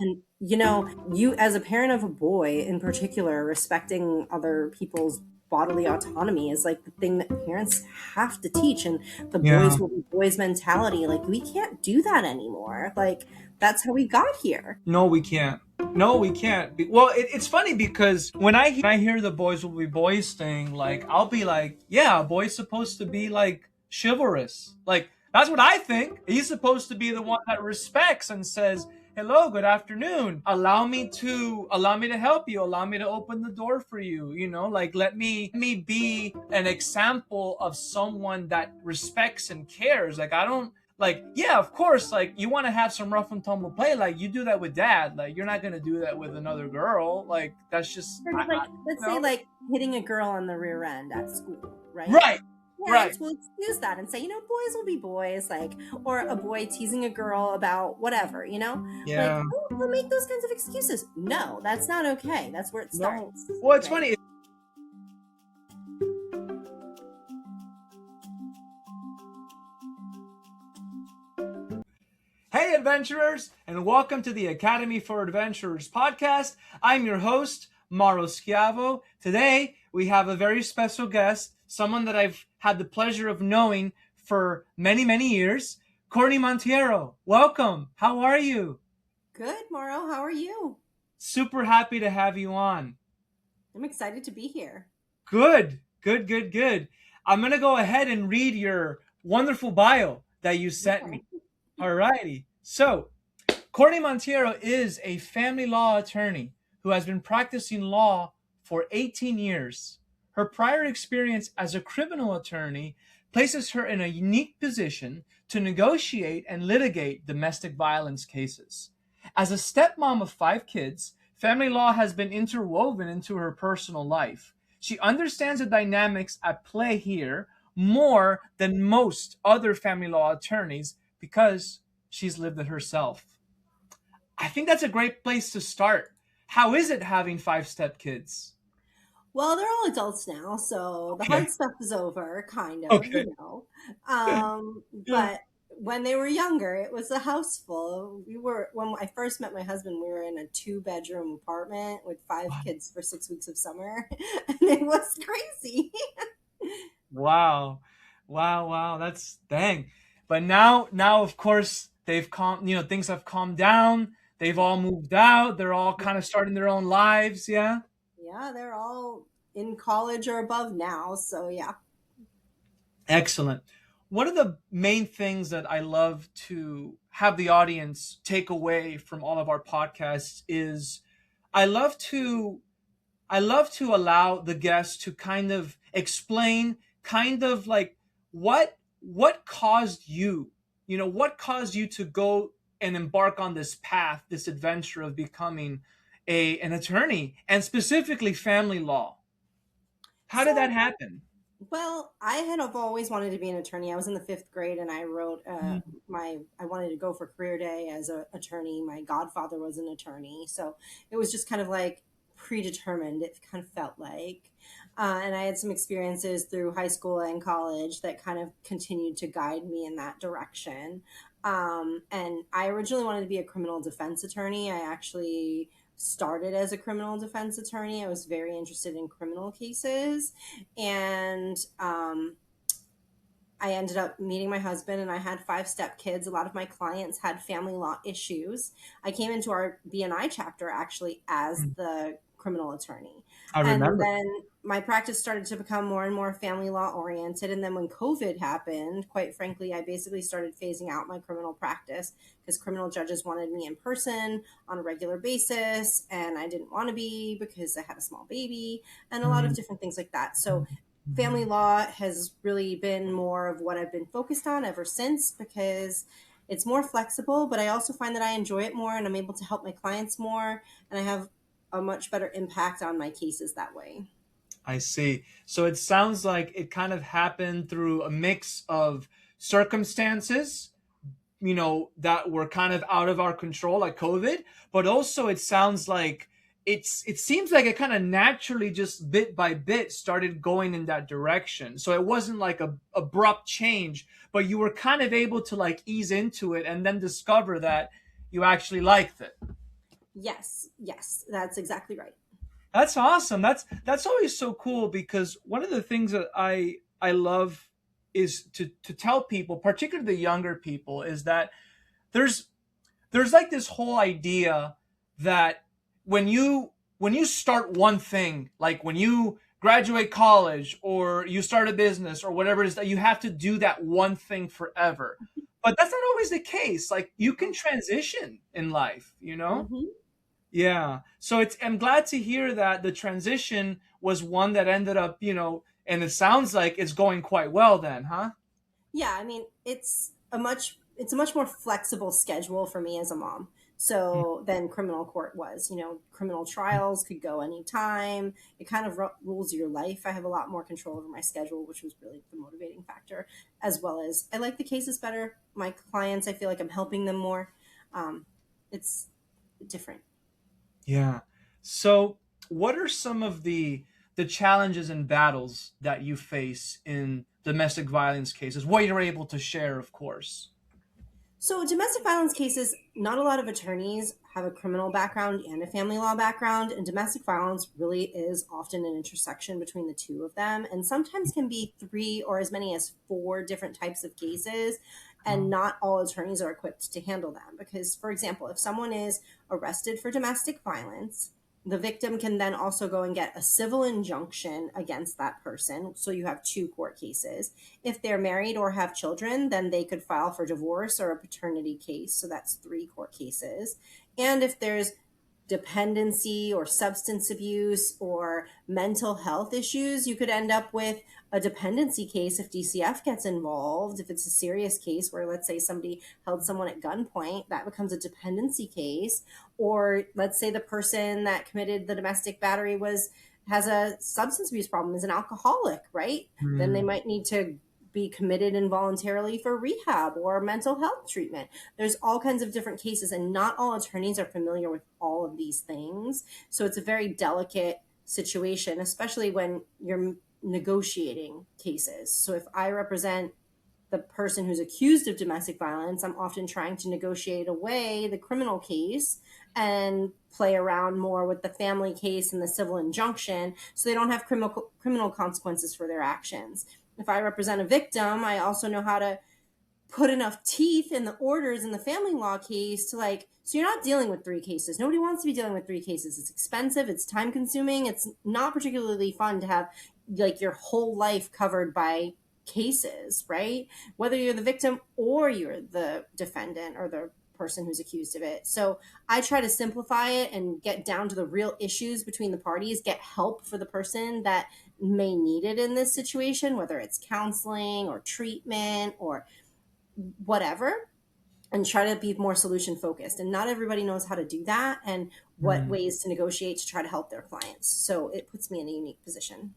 And you as a parent of a boy in particular, respecting other people's bodily autonomy is like the thing that parents have to teach. And the Yeah. boys will be boys mentality, like we can't do that anymore. Like that's how we got here. No, we can't. No, we can't. Well, it's funny because when I hear the boys will be boys thing, like I'll be like, yeah, a boy's supposed to be like chivalrous. Like that's what I think. He's supposed to be the one that respects and says, "Hello, good afternoon. Allow me to help you. Allow me to open the door for you. Like let me be an example of someone that respects and cares. Like I don't like, yeah, of course, like you want to have some rough and tumble play, like you do that with dad, like you're not gonna do that with another girl, like that's just Sort of like, let's say, like hitting a girl on the rear end at school, right? right, right, Parents will excuse that and say, boys will be boys, like, or a boy teasing a girl about whatever, like, yeah, oh, they'll make those kinds of excuses. No, that's not okay. That's where it no. starts, Well, it's right? funny. Hey, adventurers, and welcome to the Academy for Adventurers podcast. I'm your host, Mauro. Today, we have a very special guest, someone that I've had the pleasure of knowing for many, many years, Courtney Montiero. Welcome. How are you? Good, Mauro. How are you? Super happy to have you on. I'm excited to be here. Good, good, good, good. I'm going to go ahead and read your wonderful bio that you sent me. Okay. All righty. So, Courtney Montiero is a family law attorney who has been practicing law for 18 years. Her prior experience as a criminal attorney places her in a unique position to negotiate and litigate domestic violence cases. As a stepmom of 5 kids, family law has been interwoven into her personal life. She understands the dynamics at play here more than most other family law attorneys because she's lived it herself. I think that's a great place to start. How is it having 5 step kids? Well, they're all adults now, so the Okay. hard stuff is over, kind of, Okay. Yeah. But when they were younger, it was a house full. When I first met my husband, we were in a 2-bedroom apartment with 5 kids for 6 weeks of summer, and it was crazy. Wow. Wow. Wow. That's dang. But now, of course, things have calmed down. They've all moved out. They're all kind of starting their own lives. Yeah. Yeah, they're all in college or above now, so yeah. Excellent. One of the main things that I love to have the audience take away from all of our podcasts is I love to I love to allow the guests to kind of explain kind of like what caused you, what caused you to go and embark on this path, this adventure of becoming an attorney and specifically family law. How did that So happen? Well, have always wanted to be an attorney. I was in the 5th grade and I wrote I wanted to go for career day as an attorney. My godfather was an attorney. So it was just kind of like predetermined, it kind of felt like. And I had some experiences through high school and college that kind of continued to guide me in that direction. And I originally wanted to be a criminal defense attorney. I actually started as a criminal defense attorney. I was very interested in criminal cases and I ended up meeting my husband and I had 5 step kids. A lot of my clients had family law issues. I came into our BNI chapter actually as the criminal attorney. I And remember. then my practice started to become more and more family law oriented. And then when COVID happened, quite frankly, I basically started phasing out my criminal practice because criminal judges wanted me in person on a regular basis. And I didn't want to be because I had a small baby and a lot of Mhm. different things like that. So family law has really been more of what I've been focused on ever since because it's more flexible, but I also find that I enjoy it more and I'm able to help my clients more and I have a much better impact on my cases that way. I see. So it sounds like it kind of happened through a mix of circumstances, that were kind of out of our control, like COVID, but also it sounds like it seems like it kind of naturally just bit by bit started going in that direction. So it wasn't like a abrupt change, but you were kind of able to like ease into it and then discover that you actually liked it. Yes, that's exactly right. That's awesome. That's always so cool, because one of the things that I love is to tell people, particularly the younger people, is that there's there's like this whole idea that when you start one thing, like when you graduate college or you start a business or whatever it is, that you have to do that one thing forever. But that's not always the case. Like, you can transition in life, you know? Mm-hmm. Yeah. So I'm glad to hear that the transition was one that ended up, and it sounds like it's going quite well then, huh? Yeah, I mean, it's a much more flexible schedule for me as a mom. So than criminal court was. Criminal trials could go anytime. It kind of rules your life. I have a lot more control over my schedule, which was really the motivating factor, as well as I like the cases better. My clients, I feel like I'm helping them more. It's different. Yeah. So, what are some of the challenges and battles that you face in domestic violence cases? What you're able to share, of course. So, domestic violence cases, not a lot of attorneys have a criminal background and a family law background, and domestic violence really is often an intersection between the two of them, and sometimes can be three or as many as four different types of cases. And Wow. not all attorneys are equipped to handle them because, for example, if someone is arrested for domestic violence, the victim can then also go and get a civil injunction against that person. So you have two court cases. If they're married or have children, then they could file for divorce or a paternity case. So that's three court cases. And if there's dependency or substance abuse or mental health issues, you could end up with a dependency case if DCF gets involved. If it's a serious case where, let's say, somebody held someone at gunpoint, that becomes a dependency case. Or let's say the person that committed the domestic battery has a substance abuse problem, is an alcoholic, right? Then they Hmm. might need to be committed involuntarily for rehab or mental health treatment. There's all kinds of different cases, and not all attorneys are familiar with all of these things. So it's a very delicate situation, especially when you're negotiating cases. So if I represent the person who's accused of domestic violence, I'm often trying to negotiate away the criminal case and play around more with the family case and the civil injunction so they don't have criminal consequences for their actions. If I represent a victim, I also know how to put enough teeth in the orders in the family law case to, like, so you're not dealing with three cases. Nobody wants to be dealing with three cases. It's expensive, it's time consuming, it's not particularly fun to have like your whole life covered by cases, right? Whether you're the victim or you're the defendant or the person who's accused of it. So I try to simplify it and get down to the real issues between the parties, get help for the person that may need it in this situation, whether it's counseling or treatment or whatever, and try to be more solution focused. And not everybody knows how to do that and what Hmm. ways to negotiate to try to help their clients. So it puts me in a unique position.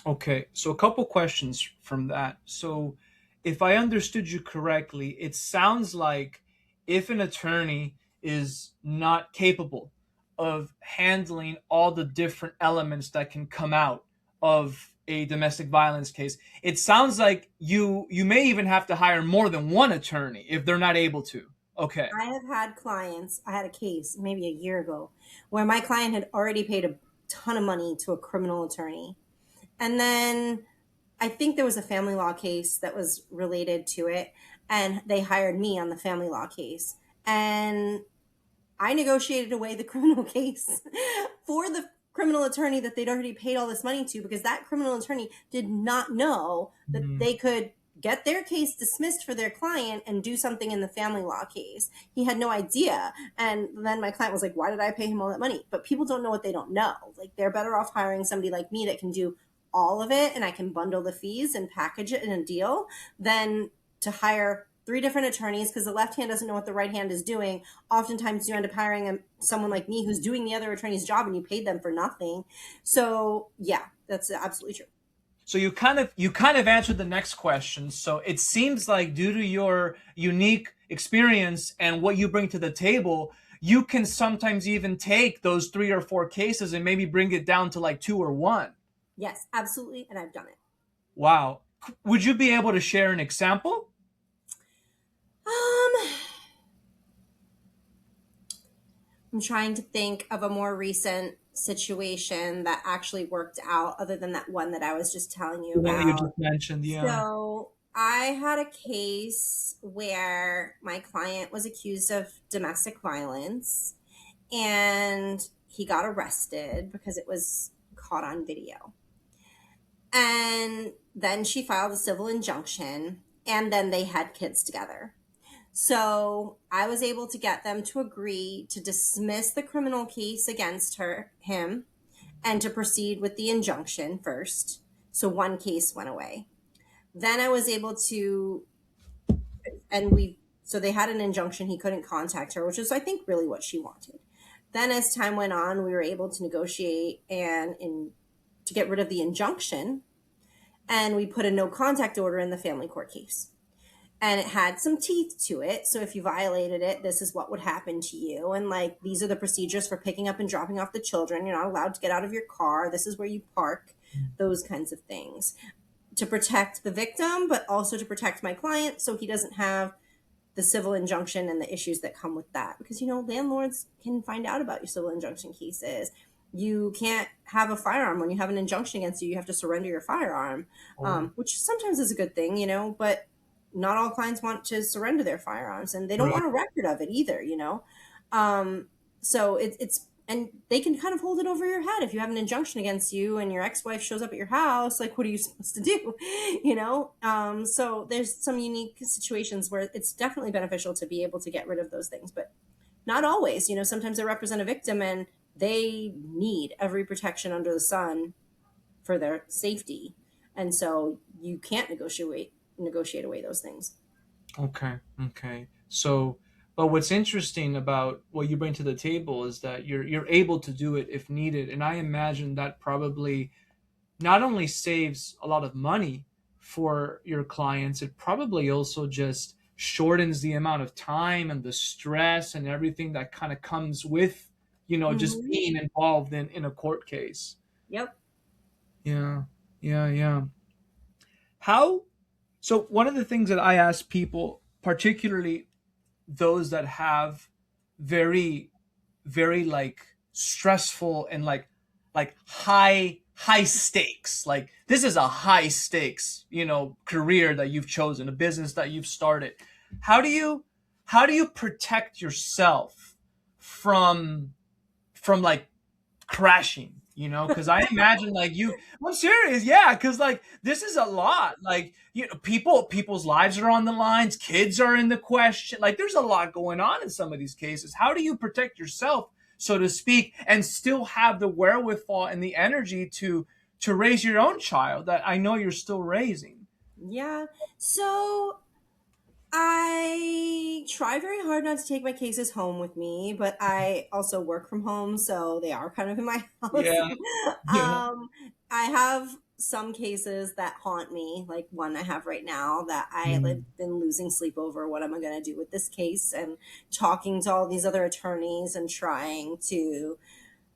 Okay, so a couple questions from that. So, if I understood you correctly, it sounds like if an attorney is not capable of handling all the different elements that can come out of a domestic violence case, it sounds like you may even have to hire more than one attorney if they're not able to. Okay. I have had clients, I had a case maybe a year ago where my client had already paid a ton of money to a criminal attorney. And then I think there was a family law case that was related to it. And they hired me on the family law case. And I negotiated away the criminal case for the criminal attorney that they'd already paid all this money to, because that criminal attorney did not know that Mhm. they could get their case dismissed for their client and do something in the family law case. He had no idea. And then my client was like, why did I pay him all that money? But people don't know what they don't know. Like, they're better off hiring somebody like me that can do all of it and I can bundle the fees and package it in a deal than to hire three different attorneys, because the left hand doesn't know what the right hand is doing. Oftentimes you end up hiring someone like me who's doing the other attorney's job and you paid them for nothing. So yeah, that's absolutely true. So you kind of answered the next question. So it seems like, due to your unique experience and what you bring to the table, you can sometimes even take those three or four cases and maybe bring it down to like two or one. Yes, absolutely, and I've done it. Wow. Would you be able to share an example? Um, I'm trying to think of a more recent situation that actually worked out other than that one that I was just telling you The one that you about. just mentioned, yeah. So I had a case where my client was accused of domestic violence and he got arrested because it was caught on video. And then she filed a civil injunction, and then they had kids together. So I was able to get them to agree to dismiss the criminal case against him, and to proceed with the injunction first. So one case went away. Then I was able to, and so they had an injunction. He couldn't contact her, which is, I think, really what she wanted. Then as time went on, we were able to negotiate to get rid of the injunction, and we put a no contact order in the family court case. And it had some teeth to it. So if you violated it, this is what would happen to you. And like, these are the procedures for picking up and dropping off the children. You're not allowed to get out of your car. This is where you park, those kinds of things to protect the victim, but also to protect my client so he doesn't have the civil injunction and the issues that come with that. Because, landlords can find out about your civil injunction cases. You can't have a firearm when you have an injunction against you. You have to surrender your firearm, Oh, which sometimes is a good thing, but not all clients want to surrender their firearms, and they don't right. want a record of it either. Um, so it's and they can kind of hold it over your head if you have an injunction against you and your ex-wife shows up at your house. Like, what are you supposed to do? So there's some unique situations where it's definitely beneficial to be able to get rid of those things, but not always. Sometimes they represent a victim and they need every protection under the sun for their safety, and so you can't negotiate away those things. Okay. Okay. So, but what's interesting about what you bring to the table is that you're able to do it if needed, and I imagine that probably not only saves a lot of money for your clients, it probably also just shortens the amount of time and the stress and everything that kind of comes with, just Hmm. being involved in a court case. Yep. Yeah. Yeah. Yeah. How, so one of the things that I ask people, particularly those that have very very like stressful and like high stakes, like this is a high stakes career that you've chosen, a business that you've started. How do you how do you protect yourself from like crashing, because I imagine like I'm serious, yeah, because like this is a lot, like people's lives are on the lines, kids are in the question, like there's a lot going on in some of these cases. How do you protect yourself, so to speak, and still have the wherewithal and the energy to raise your own child that I know you're still raising? Yeah. So I try very hard not to take my cases home with me, but I also work from home, so they are kind of in my house. Yeah. Yeah. I have some cases that haunt me, like one I have right now that I've Mm, been losing sleep over. What am I going to do with this case? And talking to all these other attorneys and trying to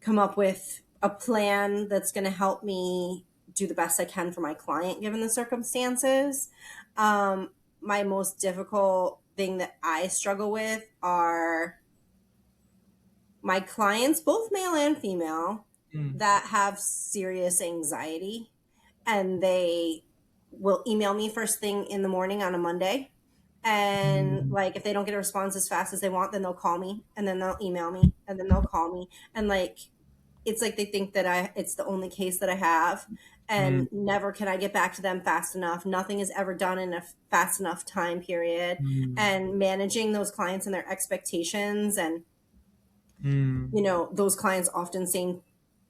come up with a plan that's going to help me do the best I can for my client given the circumstances. Um, my most difficult thing that I struggle with are my clients, both male and female, mm, that have serious anxiety, and they will email me first thing in the morning on a Monday. And mm, like, if they don't get a response as fast as they want, then they'll call me, and then they'll email me, and then they'll call me. And like, it's like they think that it's the only case that I have, mm, and never can I get back to them fast enough. Nothing is ever done in a fast enough time period. mm, And managing those clients and their expectations, and mm, those clients often seem,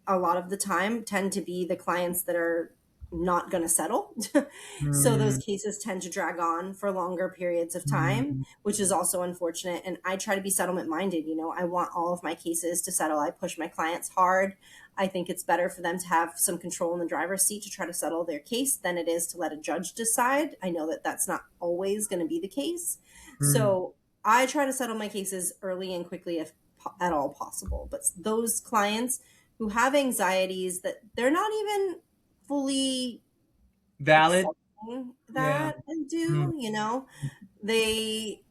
a lot of the time, tend to be the clients that are not going to settle. So those mm, cases tend to drag on for longer periods of time, mm, which is also unfortunate. And I try to be settlement minded. I want all of my cases to settle. I push my clients hard. I think it's better for them to have some control in the driver's seat to try to settle their case than it is to let a judge decide. I know that that's not always going to be the case. mm. So I try to settle my cases early and quickly if at all possible. But those clients who have anxieties that they're not even fully Valid. accepting Yeah. that and Mm, do, they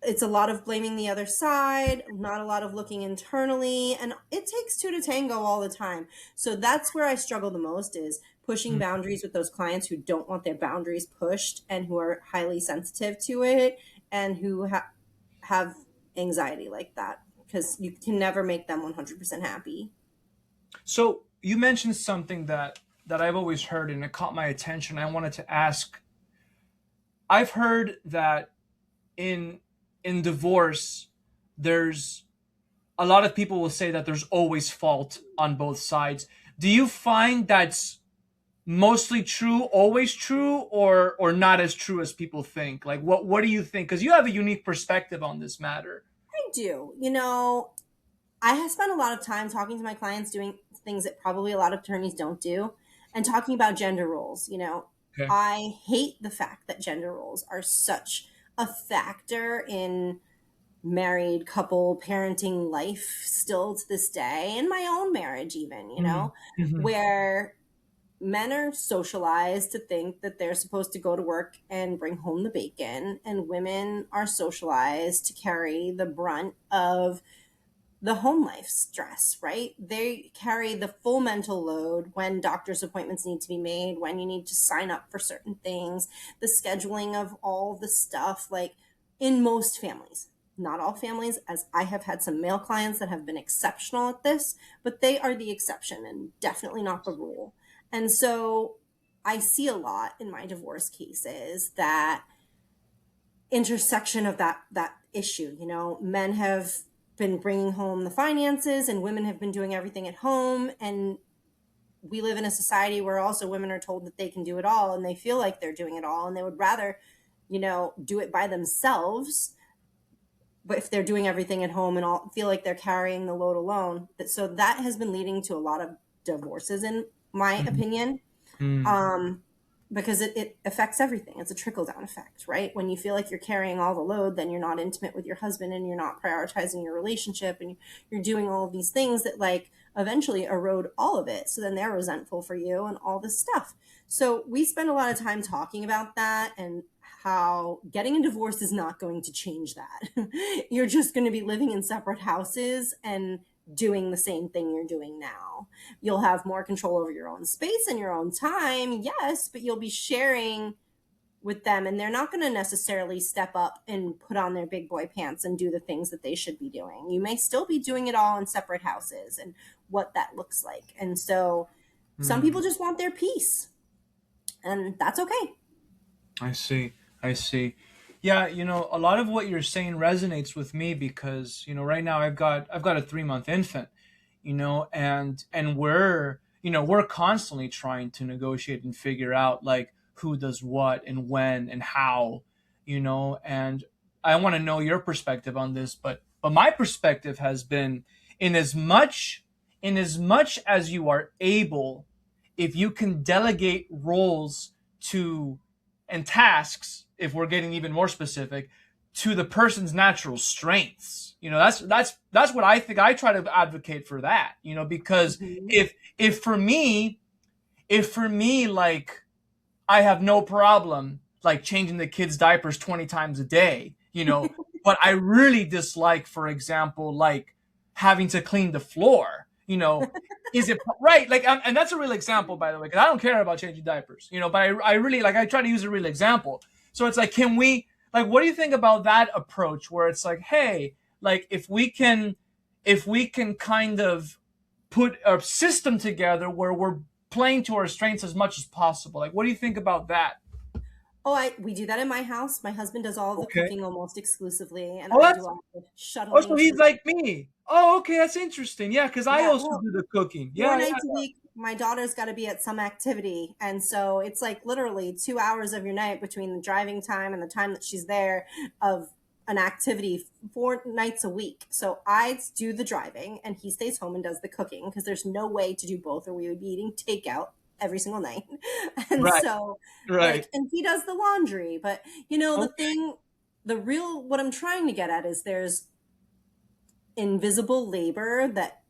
It's a lot of blaming the other side, not a lot of looking internally, and it takes two to tango all the time. So that's where I struggle the most, is pushing Mm. boundaries with those clients who don't want their boundaries pushed and who are highly sensitive to it, and who have anxiety like that, because you can never make them 100% happy. So you mentioned something that I've always heard, and it caught my attention. I wanted to ask. I've heard that in in divorce, there's a lot of people will say that there's always fault on both sides. Do you find that's mostly true, always true, or not as true as people think? Like, what do you think? Because you have a unique perspective on this matter. I do. I have spent a lot of time talking to my clients, doing things that probably a lot of attorneys don't do, and talking about gender roles. Okay. I hate the fact that gender roles are such a factor in married couple parenting life still to this day, in my own marriage, even, Mm-hmm. Mm-hmm. where men are socialized to think that they're supposed to go to work and bring home the bacon, and women are socialized to carry the brunt of the home life stress, right? They carry the full mental load when doctor's appointments need to be made, when you need to sign up for certain things, the scheduling of all the stuff, like in most families. Not all families, as I have had some male clients that have been exceptional at this, but they are the exception and definitely not the rule. And so I see a lot in my divorce cases that intersection of that issue. Men have been bringing home the finances and women have been doing everything at home, and we live in a society where also women are told that they can do it all, and they feel like they're doing it all, and they would rather do it by themselves. But if they're doing everything at home and all feel like they're carrying the load alone, so that has been leading to a lot of divorces, in my opinion. Mm-hmm. um, because it affects everything. It's a trickle down effect, right? When you feel like you're carrying all the load, then you're not intimate with your husband and you're not prioritizing your relationship, and you're doing all of these things that like eventually erode all of it. So then they're resentful for you and all this stuff. So we spend a lot of time talking about that, and how getting a divorce is not going to change that. You're just going to be living in separate houses and doing the same thing you're doing now. You'll have more control over your own space and your own time, yes, but you'll be sharing with them, and they're not going to necessarily step up and put on their big boy pants and do the things that they should be doing. You may still be doing it all in separate houses, and what that looks like. And so some Mm. people just want their peace, and that's okay. I see. I see. Yeah, a lot of what you're saying resonates with me because, right now I've got a 3 month infant, and we're constantly trying to negotiate and figure out like who does what and when and how, and I want to know your perspective on this, but my perspective has been in as much as you are able, if you can delegate roles to and tasks, if we're getting even more specific, to the person's natural strengths. That's what I think. I try to advocate for that. Because Mm-hmm. if for me, like, I have no problem like changing the kids' diapers 20 times a day, but I really dislike, for example, like having to clean the floor. Is it right? Like, and that's a real example, by the way, because I don't care about changing diapers, but I really like, I try to use a real example. So it's like, can we, like, what do you think about that approach where it's like, hey, like, if we can kind of put a system together where we're playing to our strengths as much as possible. Like, what do you think about that? Oh, we do that in my house. My husband does all of the Okay. cooking almost exclusively, and Oh, I do that's all the so shuttling to he's the. like me. Oh, okay, that's interesting. Yeah, because I Yeah, also well, do the cooking. four Yeah, yeah. nights a week, my daughter's got to be at some activity, and so it's like literally 2 hours of your night between the driving time and the time that she's there, of an activity 4 nights a week. So I do the driving, and he stays home and does the cooking, because there's no way to do both, or we would be eating takeout every single night. And Right, so, right. like, and he does the laundry. But the Okay. thing, the real, what I'm trying to get at is there's invisible labor that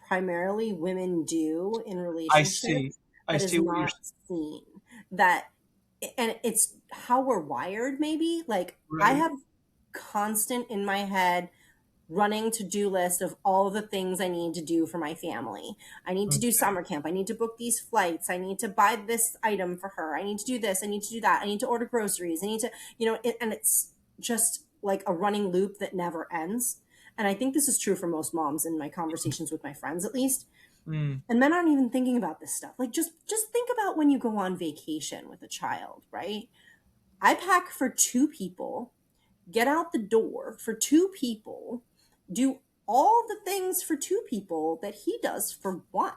primarily women do in I see. relationships I that is see what you're not seen. That, and it's how we're wired, maybe. Like, I right. have constant in my head running to-do list of all the things I need to do for my family. I need to do Okay. summer camp. I need to book these flights. I need to buy this item for her. I need to do this. I need to do that. I need to order groceries. I need to, and it's just like a running loop that never ends. And I think this is true for most moms in my conversations with my friends, at least. Mm. And men aren't even thinking about this stuff. Like just think about when you go on vacation with a child, right? I pack for two people, get out the door for two people, do all the things for two people that he does for one.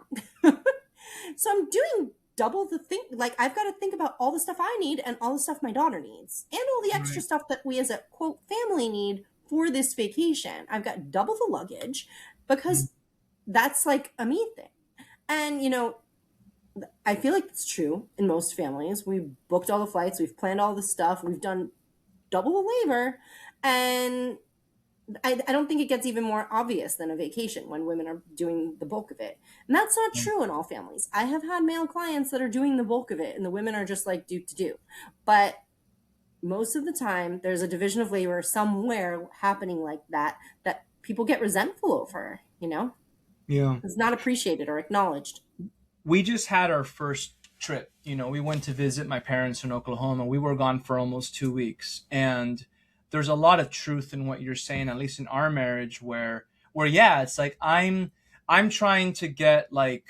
So I'm doing double the thing. Like I've got to think about all the stuff I need and all the stuff my daughter needs and all the extra Right. stuff that we as a quote family need for this vacation. I've got double the luggage Mm. because that's like a me thing. And I feel like it's true in most families. We've booked all the flights, we've planned all the stuff, we've done double the labor, and I don't think it gets even more obvious than a vacation when women are doing the bulk of it. And that's not true in all families. I have had male clients that are doing the bulk of it, and the women are just like do to do. But most of the time, there's a division of labor somewhere happening like that that people get resentful over. Yeah. It's not appreciated or acknowledged. We just had our first trip. We went to visit my parents in Oklahoma. We were gone for almost 2 weeks, and there's a lot of truth in what you're saying, at least in our marriage, where yeah, it's like I'm trying to get like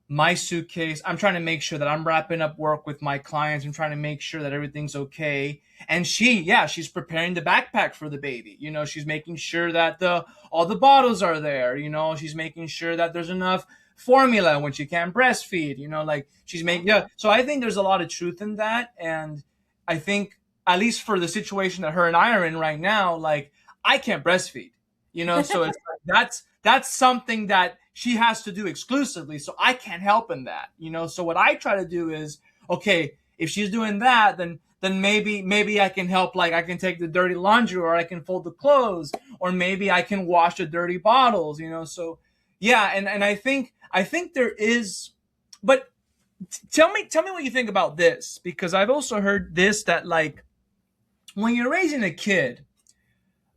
my suitcase. I'm trying to make sure that I'm wrapping up work with my clients. I'm trying to make sure that everything's okay. And she's preparing the backpack for the baby. She's making sure that the all the bottles are there. She's making sure that there's enough formula when she can't breastfeed. Like she's making, yeah. So I think there's a lot of truth in that, and I think at least for the situation that her and I are in right now, like I can't breastfeed. So it's like that's something that she has to do exclusively. So I can't help in that. So what I try to do is, okay, if she's doing that, then maybe I can help. Like I can take the dirty laundry, or I can fold the clothes, or maybe I can wash the dirty bottles. So yeah, and I think there is, but tell me what you think about this, because I've also heard this, that like when you're raising a kid,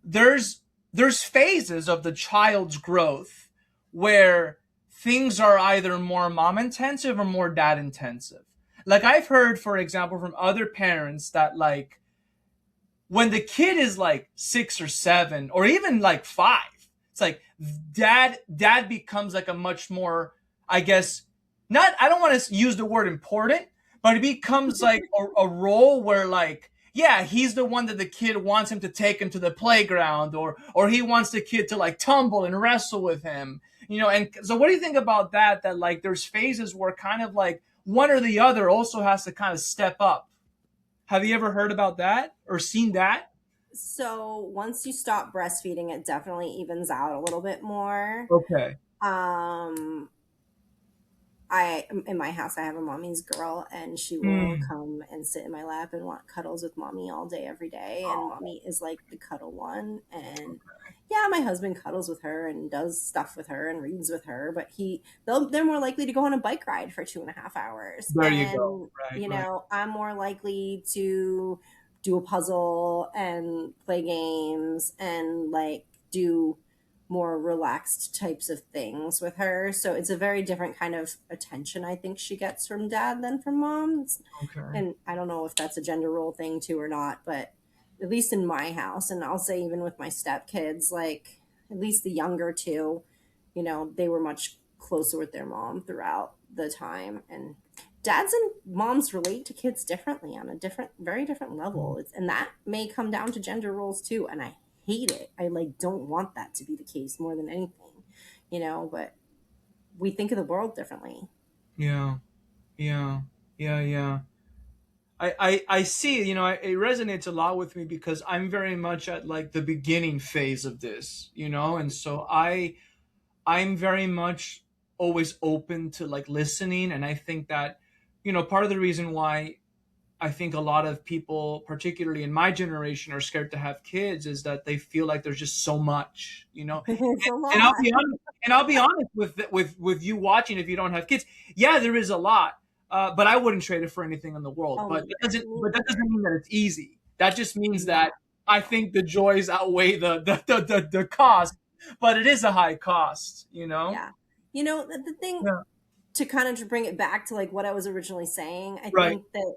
there's there's phases of the child's growth where things are either more mom intensive or more dad intensive. Like I've heard, for example, from other parents that like when the kid is like 6 or 7 or even like 5, it's like dad becomes like a much more, I guess, not, I don't want to use the word important, but it becomes like a role where like, yeah, he's the one that the kid wants him to take him to the playground, or he wants the kid to like tumble and wrestle with him. And so what do you think about that, that like there's phases where kind of like one or the other also has to kind of step up? Have you ever heard about that or seen that? So once you stop breastfeeding, it definitely evens out a little bit more. Okay. Um, I in my house I have a mommy's girl, and she will Hmm. come and sit in my lap and want cuddles with mommy all day every day, and mommy is like the cuddle one. And yeah, my husband cuddles with her and does stuff with her and reads with her, but they're more likely to go on a bike ride for 2.5 hours. There you go. And Right, right. I'm more likely to do a puzzle and play games and like do more relaxed types of things with her. So it's a very different kind of attention I think she gets from dad than from mom. Okay. And I don't know if that's a gender role thing too or not, but at least in my house, and I'll say even with my stepkids, like at least the younger two, they were much closer with their mom throughout the time. And dads and moms relate to kids differently on a different, very different level. And that may come down to gender roles too. And I hate it. I like don't want that to be the case more than anything, but we think of the world differently. Yeah, yeah, yeah, yeah. I see, it resonates a lot with me because I'm very much at like the beginning phase of this, and so I'm very much always open to like listening. And I think that, part of the reason why I think a lot of people, particularly in my generation, are scared to have kids is that they feel like there's just so much, It's a And I'll lot. be honest, with you watching, if you don't have kids, yeah, there is a lot, but I wouldn't trade it for anything in the world. Oh, But me that doesn't either. Me but that either. doesn't mean that it's easy. That just means that No. I think the joys outweigh the cost, but it is a high cost, you know? Yeah. You know, the thing Yeah. to kind of to bring it back to like what I was originally saying, I Right. think that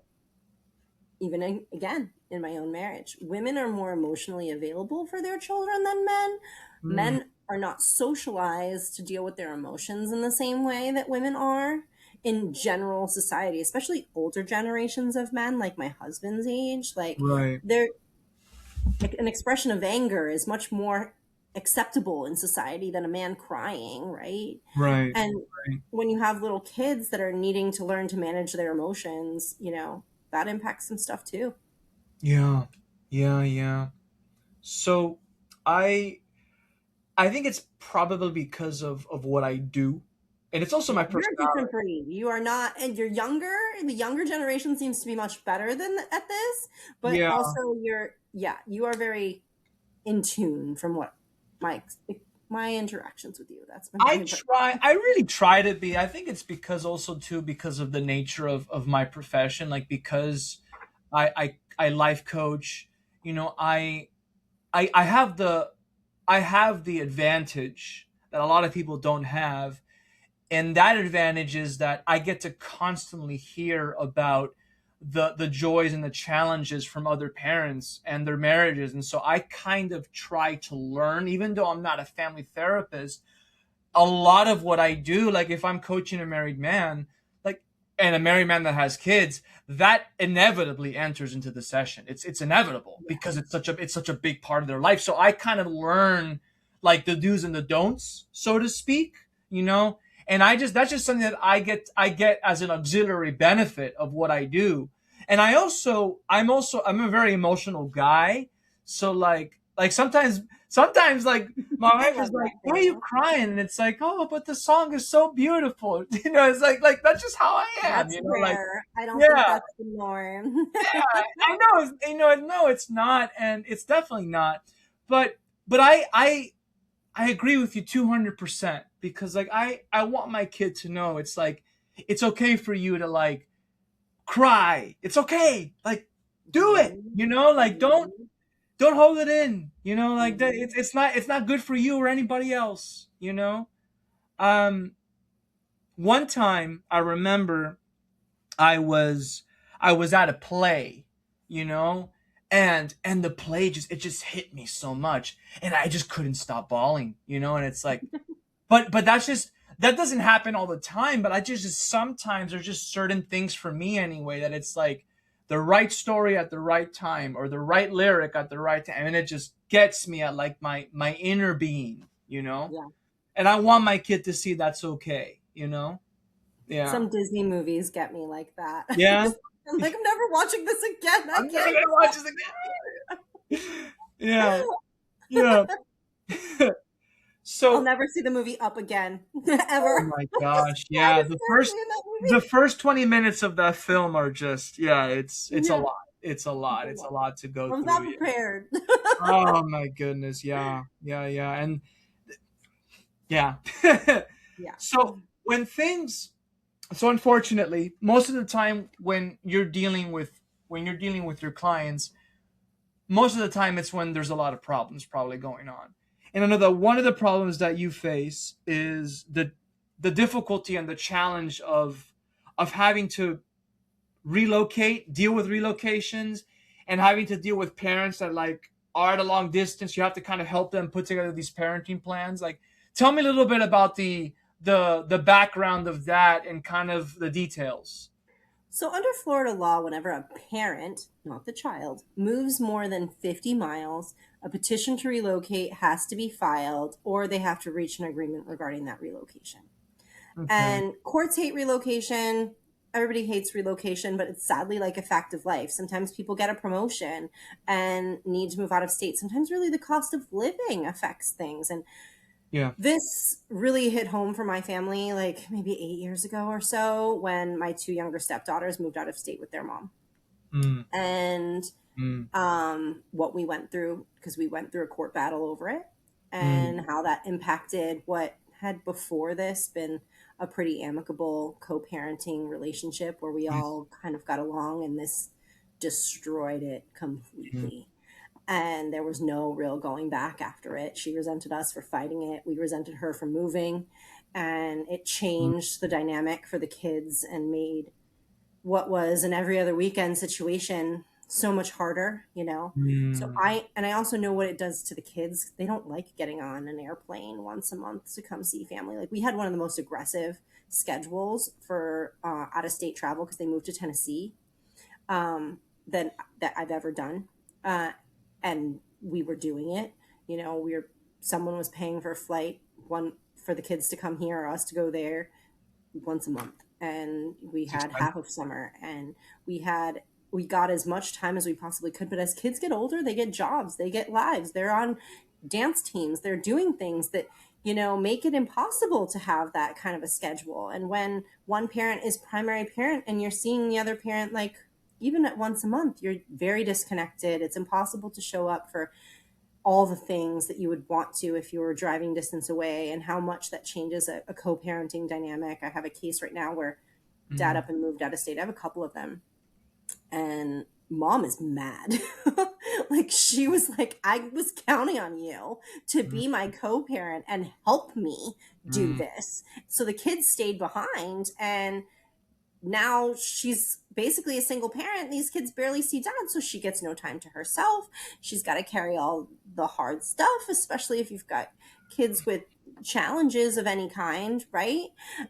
even again in my own marriage, women are more emotionally available for their children than men. Mm, Men are not socialized to deal with their emotions in the same way that women are in general society, especially older generations of men like my husband's age. Like right. they're an expression of anger is much more acceptable in society than a man crying, right? Right. And Right. when you have little kids that are needing to learn to manage their emotions, that impacts some stuff too. Yeah. Yeah, yeah. So I I think it's probably because of what I do. And it's also Yeah, my you're a different personality. breed. You are not, and you're younger. The younger generation seems to be much better than at this, but Yeah. also yeah, you are very in tune from what my my interactions with you. That's been my impression. I really try to be. I think it's because also too because of the nature of my profession, like because I life coach, you know, I have the advantage that a lot of people don't have, and that advantage is that I get to constantly hear about the joys and the challenges from other parents and their marriages, and so I kind of try to learn, even though I'm not a family therapist. A lot of what I do, like if I'm coaching a married man, like and a married man that has kids, that inevitably enters into the session. It's inevitable because it's such a big part of their life. So I kind of learn like the do's and the don'ts, so to speak, you know. And I just that's just something that I get as an auxiliary benefit of what I do. And I'm a very emotional guy. So like sometimes like my I wife love is that like, for "Why are you you. crying?" And it's like, "Oh, but the song is so beautiful." It's like that's just how I am, That's like, rare. I don't think yeah, that's the norm. I know, no, it's not, and it's definitely not. But I agree with you 200% because like I want my kid to know it's like it's okay for you to like cry. It's okay, like do it, Mhm. like don't hold it in, like that Mhm. it's not good for you or anybody else, um one time I remember I was I was at a play, you know, and the play just hit me so much and I just couldn't stop bawling, and it's like but that doesn't happen all the time, but I just sometimes there's just certain things for me anyway that it's like the right story at the right time or the right lyric at the right time and it just gets me at like my inner being. Yeah. And I want my kid to see that's okay. Yeah. Some Disney movies get me like that. Yeah. I'm like, I'm never watching this again. I I'm never can't gonna watch this again. Yeah. Yeah. I'll So, never see the movie Up again. oh Ever. my There's gosh, sad yeah. The first hysterically in that the movie. first 20 minutes of that film are just yeah, it's a Yeah. lot. It's a It's lot. a It's a lot. lot to go I was through. not Yeah. prepared. Oh my goodness. Yeah. Yeah, yeah. And yeah. Yeah. So, when things so unfortunately, most of the time when you're dealing with your clients, most of the time it's when there's a lot of problems probably going on. And I know that one of the problems that you face is the difficulty and the challenge of having to relocate, deal with relocations, and having to deal with parents that like are at a long distance. You have to kind of help them put together these parenting plans. Like, tell me a little bit about the background of that and kind of the details. So, under Florida law, whenever a parent, not the child, moves more than 50 miles, a petition to relocate has to be filed or they have to reach an agreement regarding that relocation. Okay. And courts hate relocation. Everybody hates relocation, but it's sadly like a fact of life. Sometimes people get a promotion and need to move out of state. Sometimes, really, the cost of living affects things. And Yeah. this really hit home for my family like maybe 8 years ago or so when my two younger stepdaughters moved out of state with their mom. Mm, And mm, what we went through, because we went through a court battle over it, mm, and how that impacted what had before this been a pretty amicable co-parenting relationship where we mm, all kind of got along, and this destroyed it mm, completely. and there was no real going back after it. She resented us for fighting it. We resented her for moving, and it changed the dynamic for the kids and made what was an every other weekend situation so much harder, you know. So Mm. I also know what it does to the kids. They don't like getting on an airplane once a month to come see family. Like, we had one of the most aggressive schedules for out of state travel because they moved to Tennessee, than that I've ever done. Uh, and we were doing it. You know, someone was paying for a flight, one for the kids to come here or us to go there, once a month. And we It's had expensive. half of summer, and we got as much time as we possibly could. But as kids get older, they get jobs, they get lives, they're on dance teams, they're doing things that, make it impossible to have that kind of a schedule. And when one parent is primary parent and you're seeing the other parent, like, even at once a month, you're very disconnected. It's impossible to show up for all the things that you would want to if you were driving distance away, and how much that changes a co-parenting dynamic. I have a case right now where dad Mm. up and moved out of state. I have a couple of them, and mom is mad. Like, she was like, I was counting on you to Mm. be my co-parent and help me do Mm. this. So the kids stayed behind, and now she's basically a single parent. These kids barely see dad, so she gets no time to herself. She's got to carry all the hard stuff, especially if you've got kids with challenges of any kind, right?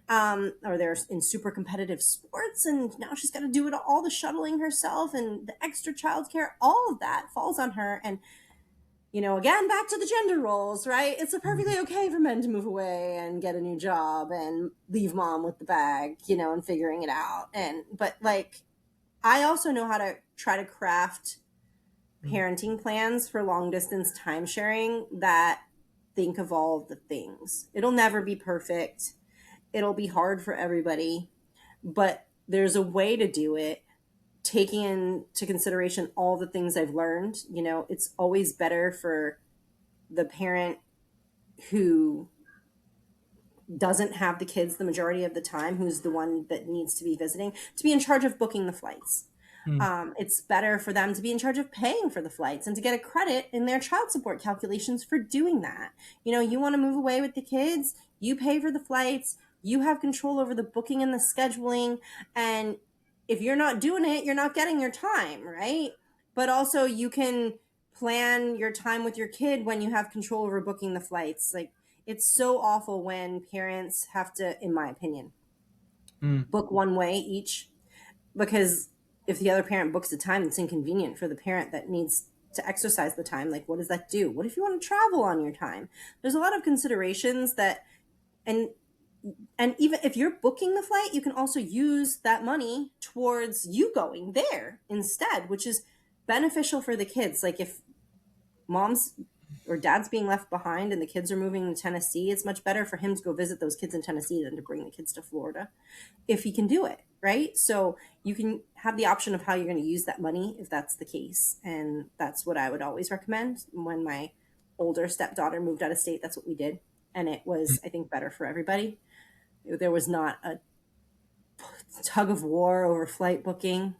Or they're in super competitive sports, and now she's got to do it all, the shuttling herself and the extra childcare. All of that falls on her. And again, back to the gender roles, right? It's Mm. perfectly okay for men to move away and get a new job and leave mom with the bag, and figuring it out. But like, I also know how to try to craft Mm. parenting plans for long distance time sharing that think of all of the things. It'll never be perfect. It'll be hard for everybody, but there's a way to do it, taking into consideration all the things I've learned. It's always better for the parent who doesn't have the kids the majority of the time, who's the one that needs to be visiting, to be in charge of booking the flights. Mm. It's better for them to be in charge of paying for the flights and to get a credit in their child support calculations for doing that. You want to move away with the kids, you pay for the flights, you have control over the booking and the scheduling. And if you're not doing it, you're not getting your time, right? But also, you can plan your time with your kid when you have control over booking the flights. Like, it's so awful when parents have to, in my opinion, Mm. book one way each, because if the other parent books the time, it's inconvenient for the parent that needs to exercise the time. Like, what does that do? What if you want to travel on your time? There's a lot of considerations that, and even if you're booking the flight, you can also use that money towards you going there instead, which is beneficial for the kids. Like, if mom's or dad's being left behind and the kids are moving to Tennessee, it's much better for him to go visit those kids in Tennessee than to bring the kids to Florida, if he can do it, right? So you can have the option of how you're going to use that money if that's the case. And that's what I would always recommend. When my older stepdaughter moved out of state, that's what we did. And it was, I think, better for everybody. There was not a tug of war over flight booking.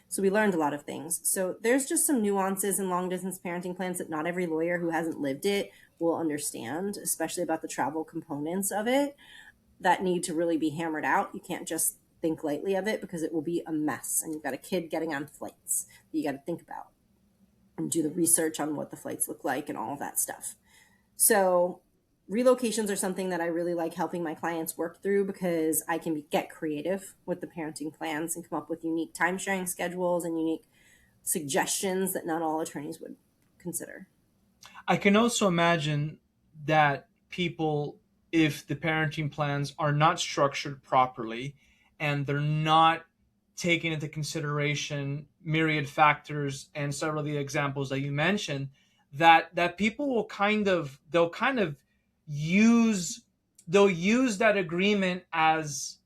So we learned a lot of things. So there's just some nuances in long distance parenting plans that not every lawyer who hasn't lived it will understand, especially about the travel components of it, that need to really be hammered out. You can't just think lightly of it, because it will be a mess. And you've got a kid getting on flights that you got to think about and do the research on what the flights look like and all of that stuff. So relocations are something that I really like helping my clients work through, because I can get creative with the parenting plans and come up with unique time sharing schedules and unique suggestions that not all attorneys would consider. I can also imagine that people, if the parenting plans are not structured properly and they're not taking into consideration myriad factors and several of the examples that you mentioned, that people will kind of use they'll use that agreement as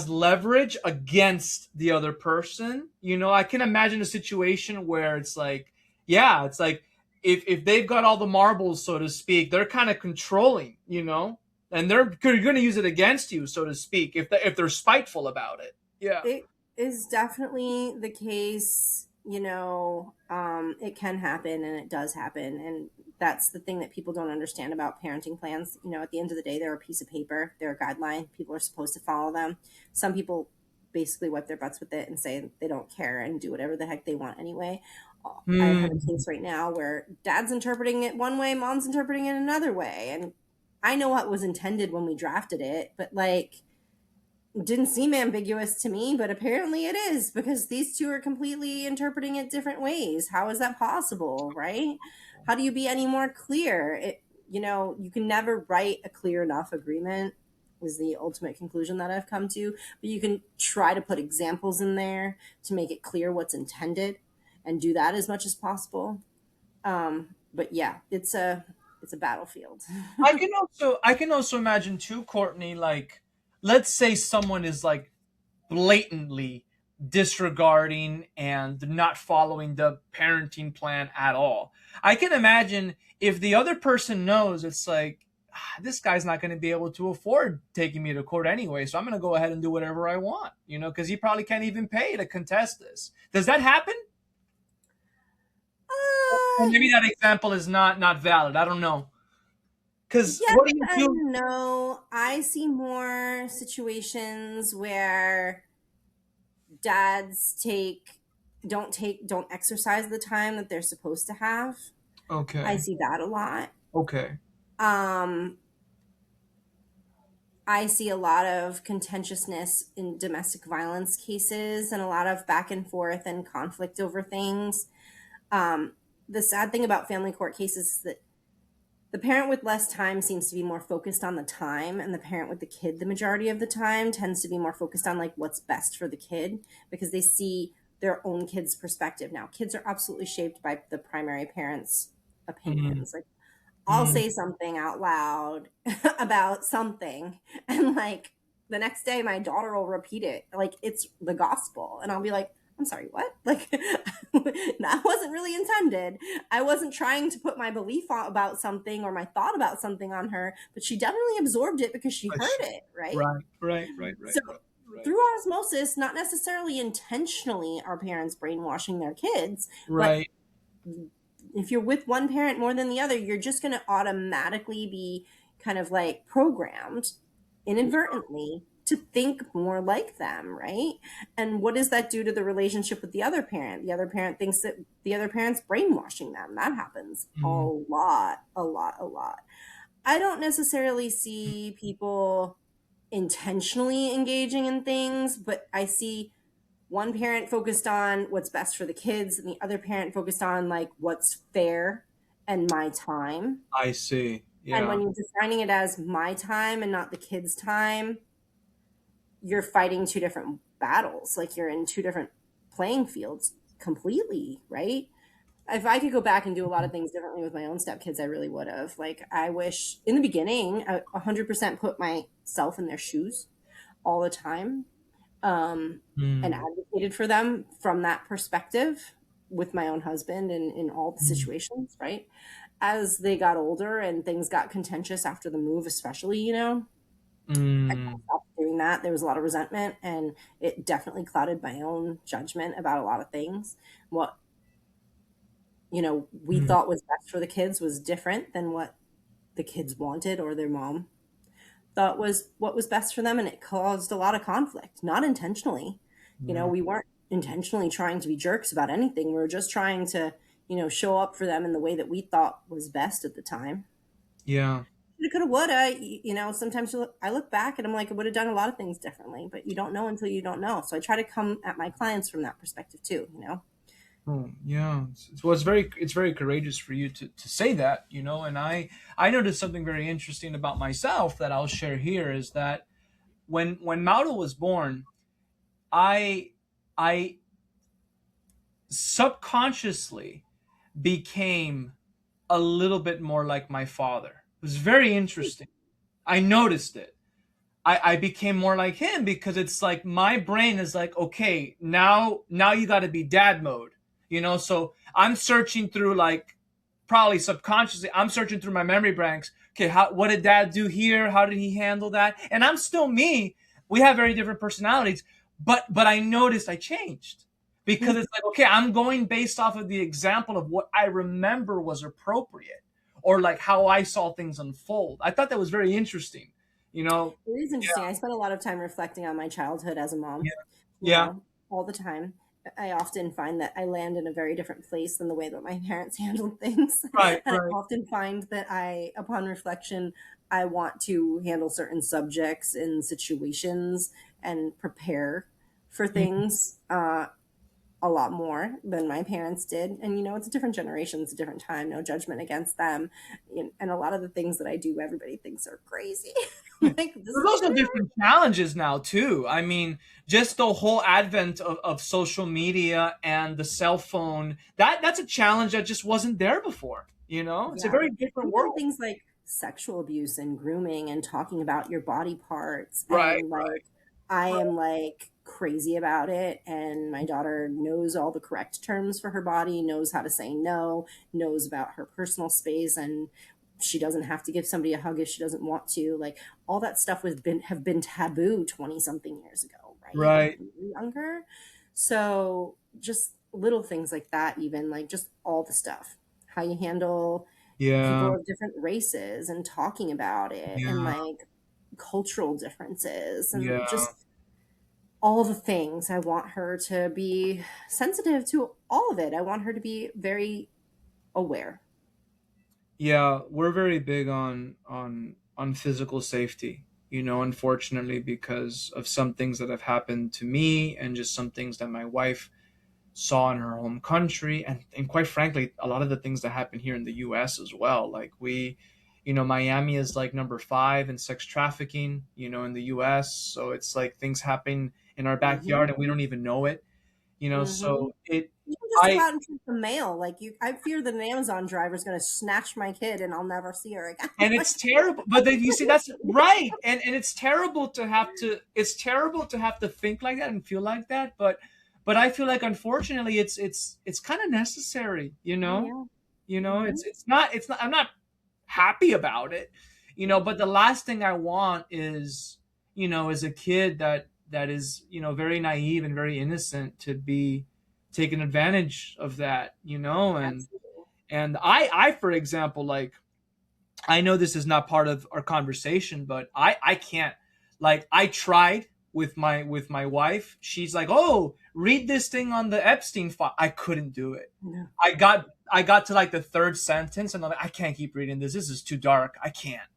leverage against the other person. I can imagine a situation where it's like, yeah, it's like if they've got all the marbles, so to speak, they're kind of controlling, and they're going to use it against you, so to speak, if they're spiteful about it. Yeah. It is definitely the case it can happen and it does happen. And that's the thing that people don't understand about parenting plans. At the end of the day, they're a piece of paper, they're a guideline. People are supposed to follow them. Some people basically wipe their butts with it and say they don't care and do whatever the heck they want anyway. I have a Hmm. case right now where dad's interpreting it one way, mom's interpreting it another way. And I know what was intended when we drafted it, but like, didn't seem ambiguous to me, but apparently it is because these two are completely interpreting it different ways. How is that possible, right? How do you be any more clear? You can never write a clear enough agreement is the ultimate conclusion that I've come to, but you can try to put examples in there to make it clear what's intended and do that as much as possible. But yeah, it's a battlefield. I can also imagine too, Courtney, like let's say someone is like blatantly disregarding and not following the parenting plan at all. I can imagine if the other person knows, it's like, this guy's not going to be able to afford taking me to court anyway, so I'm going to go ahead and do whatever I want, because he probably can't even pay to contest this. Does that happen? Or maybe uh, that example is not valid. I don't know. Because Yes what do you do? and no. I see more situations where dads don't exercise the time that they're supposed to have. I Okay. see that a lot. Okay. Um, I see a lot of contentiousness in domestic violence cases and a lot of back and forth and conflict over things. Um, the sad thing about family court cases is that the parent with less time seems to be more focused on the time, and the parent with the kid the majority of the time tends to be more focused on like what's best for the kid because they see their own kid's perspective. Now kids are absolutely shaped by the primary parent's Mm, opinions. Like, I'll mm, say something out loud about something, and like the next day my daughter will repeat it like it's the gospel, and I'll be like, I'm sorry, what? Like, that wasn't really intended. I wasn't trying to put my belief about something or my thought about something on her, but she definitely absorbed it because she I heard see. it, right? Right, right, right, right, So right, right, through osmosis, not necessarily intentionally are parents brainwashing their kids, but right. if you're with one parent more than the other, you're just going to automatically be kind of like programmed inadvertently to think more like them, right? And what does that do to the relationship with the other parent? The other parent thinks that the other parent's brainwashing them. That happens a Mm, lot, a lot, a lot. I don't necessarily see people intentionally engaging in things, but I see one parent focused on what's best for the kids and the other parent focused on like what's fair and my time. I see. And Yeah. when you're defining it as my time and not the kids' time, you're fighting two different battles. Like, you're in two different playing fields completely, right? If I could go back and do a lot of things differently with my own stepkids, I really would have. Like, I wish in the beginning, I 100% put myself in their shoes all the time, um, and Mm, advocated for them from that perspective with my own husband and in all the mm, situations, right? As they got older and things got contentious after the move, especially, I kind of mm, stopped doing that. There was a lot of resentment, and it definitely clouded my own judgment about a lot of things. What, we mm. thought was best for the kids was different than what the kids wanted or their mom thought was what was best for them, and it caused a lot of conflict, not intentionally. Yeah. We weren't intentionally trying to be jerks about anything. We were just trying to, show up for them in the way that we thought was best at the time. Yeah. Coulda, woulda. Sometimes I look back and I'm like, I would have done a lot of things differently, but you don't know until you don't know. So I try to come at my clients from that perspective too. Oh, yeah. Well, it's very courageous for you to say that, and I noticed something very interesting about myself that I'll share here is that when Mauro was born, I I subconsciously became a little bit more like my father. It was very interesting. I noticed it. I became more like him because it's like my brain is like, okay, now you got to be dad mode, So I'm searching through, like, probably subconsciously, I'm searching through my memory banks. Okay, what did dad do here? How did he handle that? And I'm still me. We have very different personalities, but I noticed I changed. because it's like, okay, I'm going based off of the example of what I remember was appropriate, or like how I saw things unfold. I thought that was very interesting, you know. It is Yeah, interesting. I spent a lot of time reflecting on my childhood as a mom, yeah, you yeah. know, all the time. I often find that I land in a very different place than the way that my parents handled things. Right, And I right. often find that upon reflection, I want to handle certain subjects and situations and prepare for Mhm. things a lot more than my parents did. And, it's a different generation, it's a different time, no judgment against them. And a lot of the things that I do, everybody thinks are crazy. Like, this There's is also true. different challenges now too. I mean, just the whole advent of social media and the cell phone, that's a challenge that just wasn't there before. You know, it's a Yeah. very different Even world. things like sexual abuse and grooming and talking about your body parts. Right, And like, I am like crazy about it. And my daughter knows all the correct terms for her body, knows how to say no, knows about her personal space. And she doesn't have to give somebody a hug if she doesn't want to. Like, all that stuff have been taboo 20 something years ago, right? Like, right. when we were younger. So just little things like that, even like just all the stuff, how you handle Yeah, people of different races and talking about it, and yeah, like cultural differences and yeah, just all the things. I want her to be sensitive to all of it. I want her to be very aware. yeah. We're very big on physical safety. You know, unfortunately, because of some things that have happened to me and just some things that my wife saw in her home country, and quite frankly a lot of the things that happen here in the US as well. Like we, you know, Miami is like number 5 in sex trafficking, you know, in the US. So it's like things happen in our Hmm. backyard and we don't even know it, you know. Hmm. So it Even just to go I out and take the mail, like, I fear that an Amazon driver is going to snatch my kid and I'll never see her again. and Like, it's terrible, but then you see that's right, and it's terrible to have to, it's terrible to have to think like that and feel like that, but I feel like unfortunately it's kind of necessary, you know. yeah. You know, Hmm. it's not, I'm not happy about it, you know, but the last thing I want is, you know, as a kid that is, you know, very naive and very innocent to be taken advantage of that, you know. Absolutely. And I for example, like, I know this is not part of our conversation, but I can't, like, I tried with my wife. She's like, "Oh, read this thing on the Epstein file." I couldn't do it. No. I got to like the third sentence and I'm like, I can't keep reading this. This is too dark. I can't.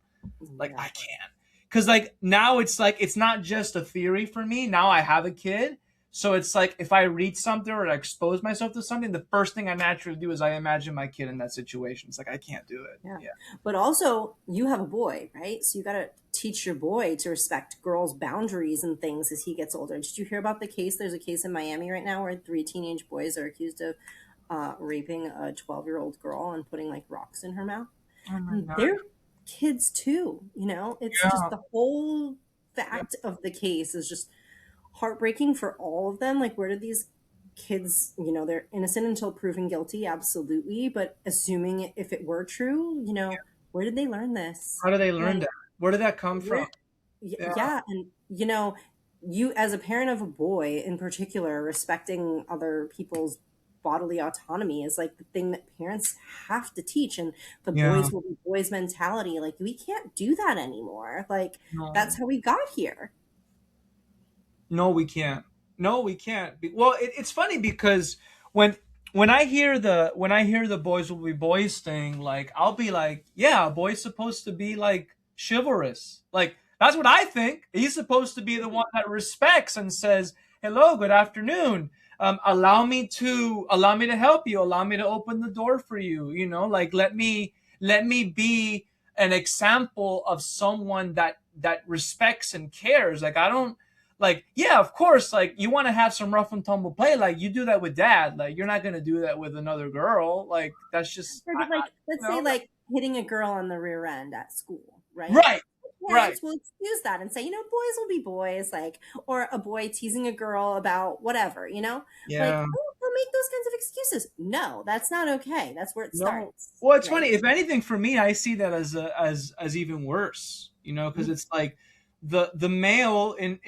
Like, I Yeah. can't. Cuz like now it's like it's not just a theory for me. Now I have a kid. So it's like if I read something or I expose myself to something, the first thing I naturally do is I imagine my kid in that situation. It's like I can't do it. Yeah. Yeah. But also, you have a boy, right? So you got to teach your boy to respect girls' boundaries and things as he gets older. Did you hear about the case? There's a case in Miami right now where 3 teenage boys are accused of raping a 12-year-old girl and putting like rocks in her mouth. Oh my And god. they're kids too, It's just Yeah. the whole Yeah. fact of the case is just heartbreaking for all of them. Like, where did these kids, they're innocent until proven guilty, absolutely. But assuming if it were true, where did they learn this? How do they learn Like, that? Where did that come from? where, Yeah. yeah. And, you as a parent of a boy in particular, respecting other people's bodily autonomy is like the thing that parents have to teach. And the Yeah. boys will be boys mentality. Like, we can't do that anymore. Like, No. that's how we got here. No, we can't. No, we can't. Well, it's funny because when when I hear the boys will be boys thing, like I'll be like, yeah, a boy's supposed to be like chivalrous. Like that's what I think. He's supposed to be the one that respects and says, "Hello, good afternoon. Allow me to help you. Allow me to open the door for you. You know, like let me be an example of someone that respects and cares. Like I don't, like, yeah, of course, like you want to have some rough and tumble play, like you do that with dad, like you're not going to do that with another girl, like that's just Or like, you let's say know. like hitting a girl on the rear end at school, right? Right, right. Parents will excuse that and say, boys will be boys, like, or a boy teasing a girl about whatever, like, Yeah. oh, they'll make those kinds of excuses. No, that's not okay. That's where it No. starts, Well, it's funny. right? If anything, for me, I see that as even worse. You know, because it's like the male in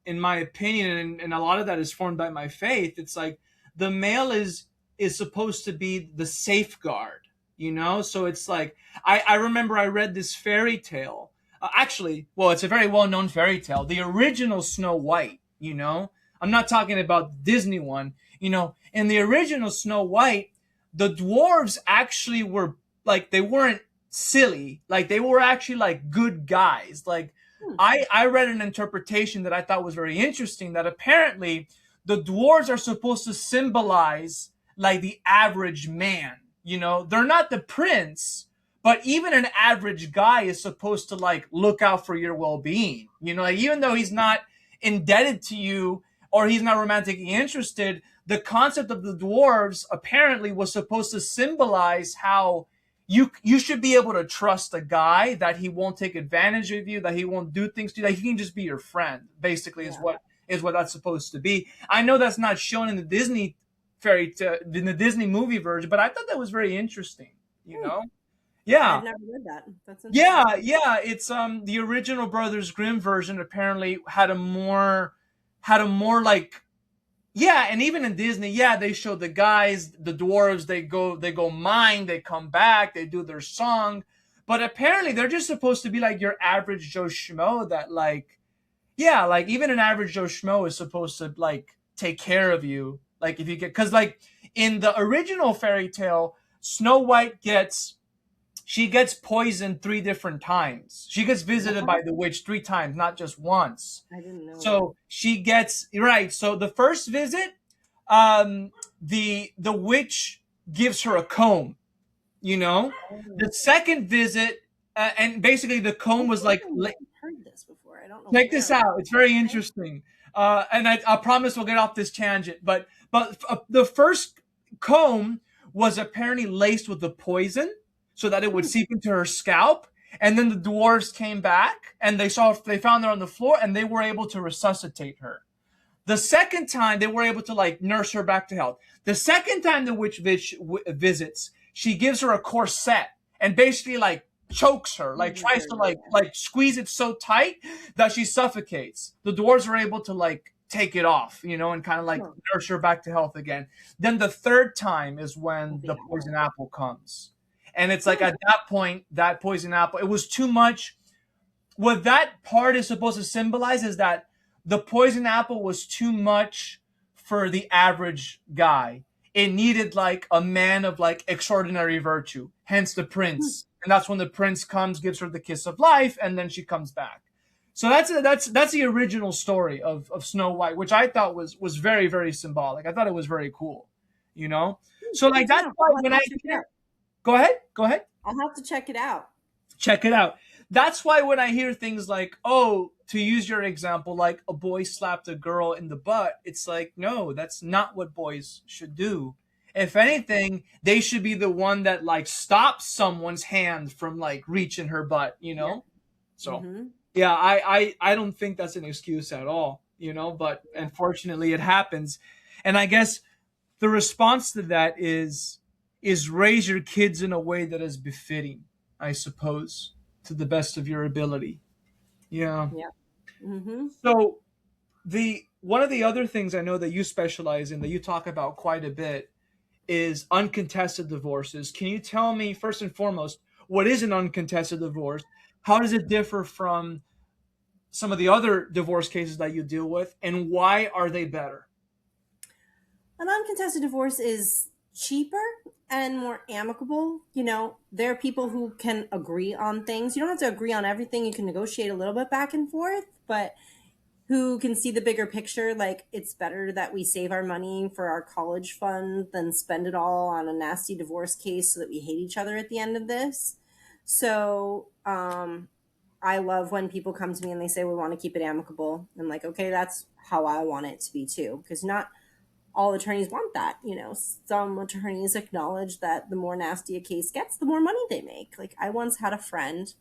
in my opinion, and a lot of that is formed by my faith, it's like the male is supposed to be the safeguard, you know? So it's like I remember I read this fairy tale. Actually, well, it's a very well-known fairy tale. The original Snow White, you know? I'm not talking about the Disney one. You know, in the original Snow White, the dwarves actually were like they weren't silly. Like they were actually like good guys. Like Hmm. I read an interpretation that I thought was very interesting that apparently the dwarves are supposed to symbolize like the average man. You know, they're not the prince, but even an average guy is supposed to like look out for your well-being. You know, like, even though he's not indebted to you or he's not romantically interested, the concept of the dwarves apparently was supposed to symbolize how you should be able to trust a guy, that he won't take advantage of you, that he won't do things to you, that he can just be your friend. Basically, Yeah. is what that's supposed to be. I know that's not shown in the Disney in the Disney movie version, but I thought that was very interesting. You Hmm. know, I've yeah, never read that. That's yeah, interesting. yeah. It's the original Brothers Grimm version apparently had a more like yeah, and even in Disney, yeah, they show the guys, the dwarves, they go mine, they come back, they do their song, but apparently they're just supposed to be like your average Joe Schmo that like yeah, like even an average Joe Schmo is supposed to like take care of you. Like if you get because like in the original fairy tale, Snow White gets poisoned 3 different times. She gets visited What? by the witch 3 times, not just once. I didn't know that. So she gets right. So the first visit, the witch gives her a comb. You know, Oh. the second visit, and basically the I comb was think like, I might have heard this before. I don't know check this where. out. It's very Okay. interesting. And I promise we'll get off this tangent. But the first comb was apparently laced with the poison so that it would Hmm. seep into her scalp. And then the dwarves came back and they found her on the floor and they were able to resuscitate her. The second time they were able to like nurse her back to health. The second time the witch visits, she gives her a corset and basically like chokes her, like Uses tries her, to yeah. like squeeze it so tight that she suffocates. The dwarves are able to like take it off, you know, and kind of like Huh. nurse her back to health again. Then the third time is With when the the poison apple. apple comes. And it's like Hmm. at that point, that poison apple, it was too much. What that part is supposed to symbolize is that the poison apple was too much for the average guy. It needed like a man of like extraordinary virtue, hence the Hmm. prince. And that's when the prince comes, gives her the kiss of life, and then she comes back. So that's the original story of Snow White, which I thought was very very symbolic. I thought it was very cool, you know. So like Good to that's know. why I'll when have I to check it hear, out. go ahead. I'll have to check it out. Check it out. That's why when I hear things like, oh, to use your example, like a boy slapped a girl in the butt, it's like, no, that's not what boys should do. If anything, they should be the one that like stops someone's hand from like reaching her butt, you Yeah. know? So Mm-hmm. yeah, I don't think that's an excuse at all, you know, but Yeah. unfortunately it happens. And I guess the response to that is raise your kids in a way that is befitting, I suppose, to the best of your ability. Yeah. Yeah. Mm-hmm. So the one of the other things I know that you specialize in that you talk about quite a bit is uncontested divorces. Can you tell me first and foremost what is an uncontested divorce? How does it differ from some of the other divorce cases that you deal with, and why are they better? An uncontested divorce is cheaper and more amicable. You know, there are people who can agree on things. You don't have to agree on everything. You can negotiate a little bit back and forth, but who can see the bigger picture. Like, it's better that we save our money for our college fund than spend it all on a nasty divorce case so that we hate each other at the end of this. So, I love when people come to me and they say, we want to keep it amicable. I'm like, okay, that's how I want it to be too. Because not all attorneys want that. You know, some attorneys acknowledge that the more nasty a case gets, the more money they make. Like, I once had a friend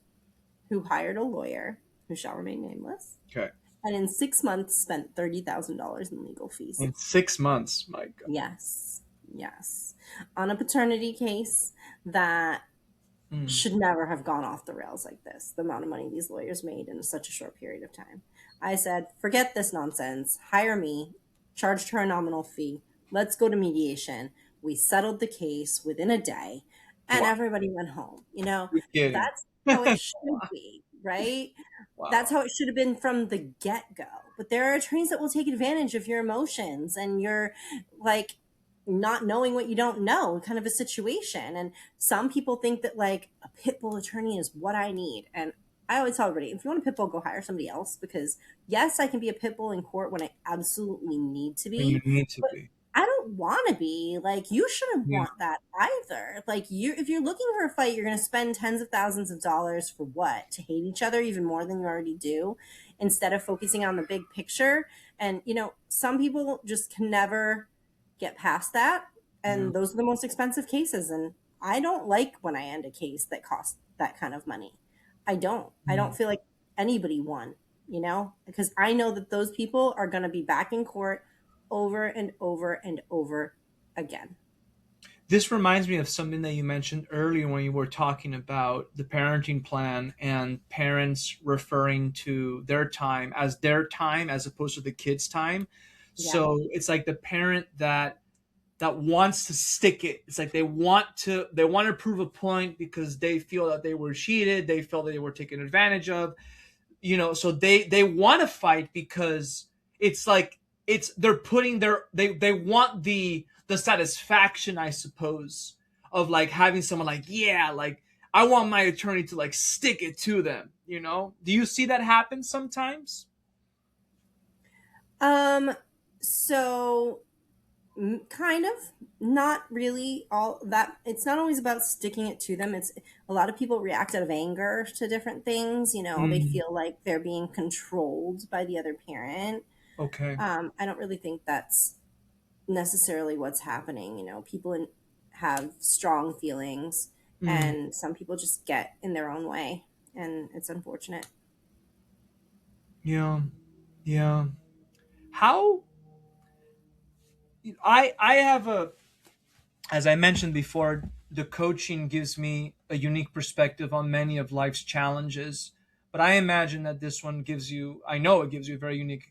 who hired a lawyer who shall remain nameless, Okay. and in 6 months spent $30,000 in legal fees. In 6 months, my God. Yes, yes, on a paternity case that Mm. should never have gone off the rails like this. The amount of money these lawyers made in such a short period of time. I said, forget this nonsense. Hire me, charged her a nominal fee. Let's go to mediation. We settled the case within a day and Wow. everybody went home. You know, You're kidding. that's how it should be, right? That's Wow. how it should have been from the get go. But there are attorneys that will take advantage of your emotions and your like not knowing what you don't know kind of a situation. And some people think that like a pit bull attorney is what I need. And I always tell everybody, if you want a pit bull, go hire somebody else because yes, I can be a pit bull in court when I absolutely need to When you be. need to But be. I don't want to be like you shouldn't Yeah. want that either. Like you, if you're looking for a fight, you're going to spend tens of thousands of dollars for what? To hate each other even more than you already do, instead of focusing on the big picture. And you know, some people just can never get past that, Yeah. and those are the most expensive cases. And I don't like when I end a case that costs that kind of money. I don't Mm. feel like anybody won, you know, because I know that those people are going to be back in court over and over and over again. This reminds me of something that you mentioned earlier when you were talking about the parenting plan and parents referring to their time as opposed to the kids' time. Yeah. So it's like the parent that wants to stick it. It's like they want to prove a point because they feel that they were cheated, they felt that they were taken advantage of, so they want to fight because it's like it's they're putting they want the satisfaction, I suppose, of like having someone like, yeah, like I want my attorney to like stick it to them. Do you see that happen sometimes? Um, so kind of, not really all that. It's not always about sticking it to them. It's a lot of people react out of anger to different things. You know, they Mm, feel like they're being controlled by the other parent. okay. I don't really think that's necessarily what's happening. You know, have strong feelings, Mm, and some people just get in their own way, and it's unfortunate. yeah. Yeah. How I have a as I mentioned before, the coaching gives me a unique perspective on many of life's challenges. But I imagine that this one I know it gives you a very unique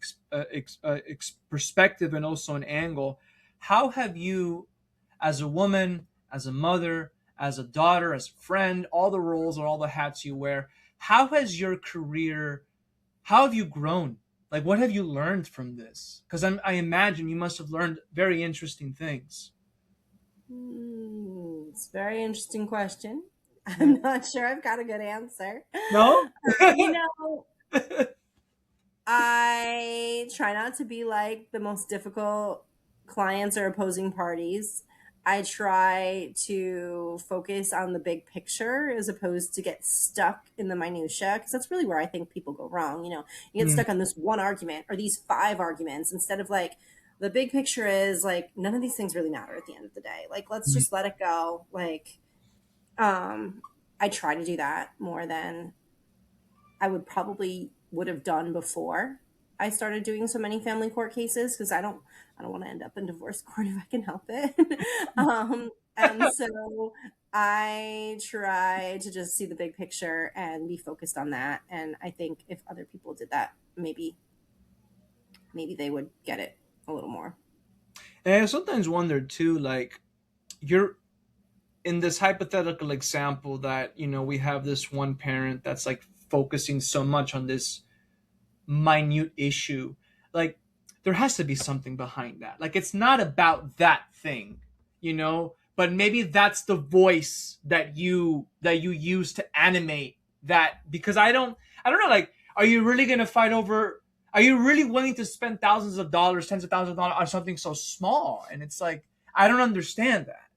perspective and also an angle. How have you, as a woman, as a mother, as a daughter, as a friend, all the roles or all the hats you wear, how has your career, how have you grown? Like, what have you learned from this? Because I imagine you must have learned very interesting things. It's a very interesting question. Yeah. I'm not sure I've got a good answer. No? You know, I try not to be like the most difficult clients or opposing parties. I try to focus on the big picture as opposed to get stuck in the minutia, because that's really where I think people go wrong. You know, you get Mm, stuck on this one argument or these five arguments instead of like the big picture is like none of these things really matter at the end of the day. Like let's mm, just let it go. Um I try to do that more than I would have done before I started doing so many family court cases, because I don't want to end up in divorce court if I can help it. And so I try to just see the big picture and be focused on that. And I think if other people did that, maybe they would get it a little more. And I sometimes wonder too, like, you're in this hypothetical example that, we have this one parent that's like focusing so much on this minute issue. Like, there has to be something behind that. Like, it's not about that thing, but maybe that's the voice that you use to animate that, because I don't know, like, are you really going to fight over, are you really willing to spend thousands of dollars, tens of thousands of dollars on something so small? And it's like, I don't understand that.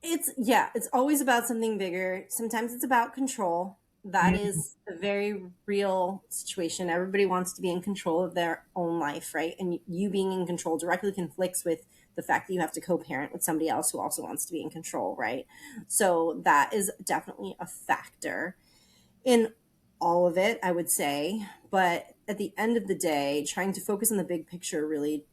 It's always about something bigger. Sometimes it's about control. That Mm, is a very real situation. Everybody wants to be in control of their own life, right? And you being in control directly conflicts with the fact that you have to co-parent with somebody else who also wants to be in control, right? So that is definitely a factor in all of it, I would say. But at the end of the day, trying to focus on the big picture really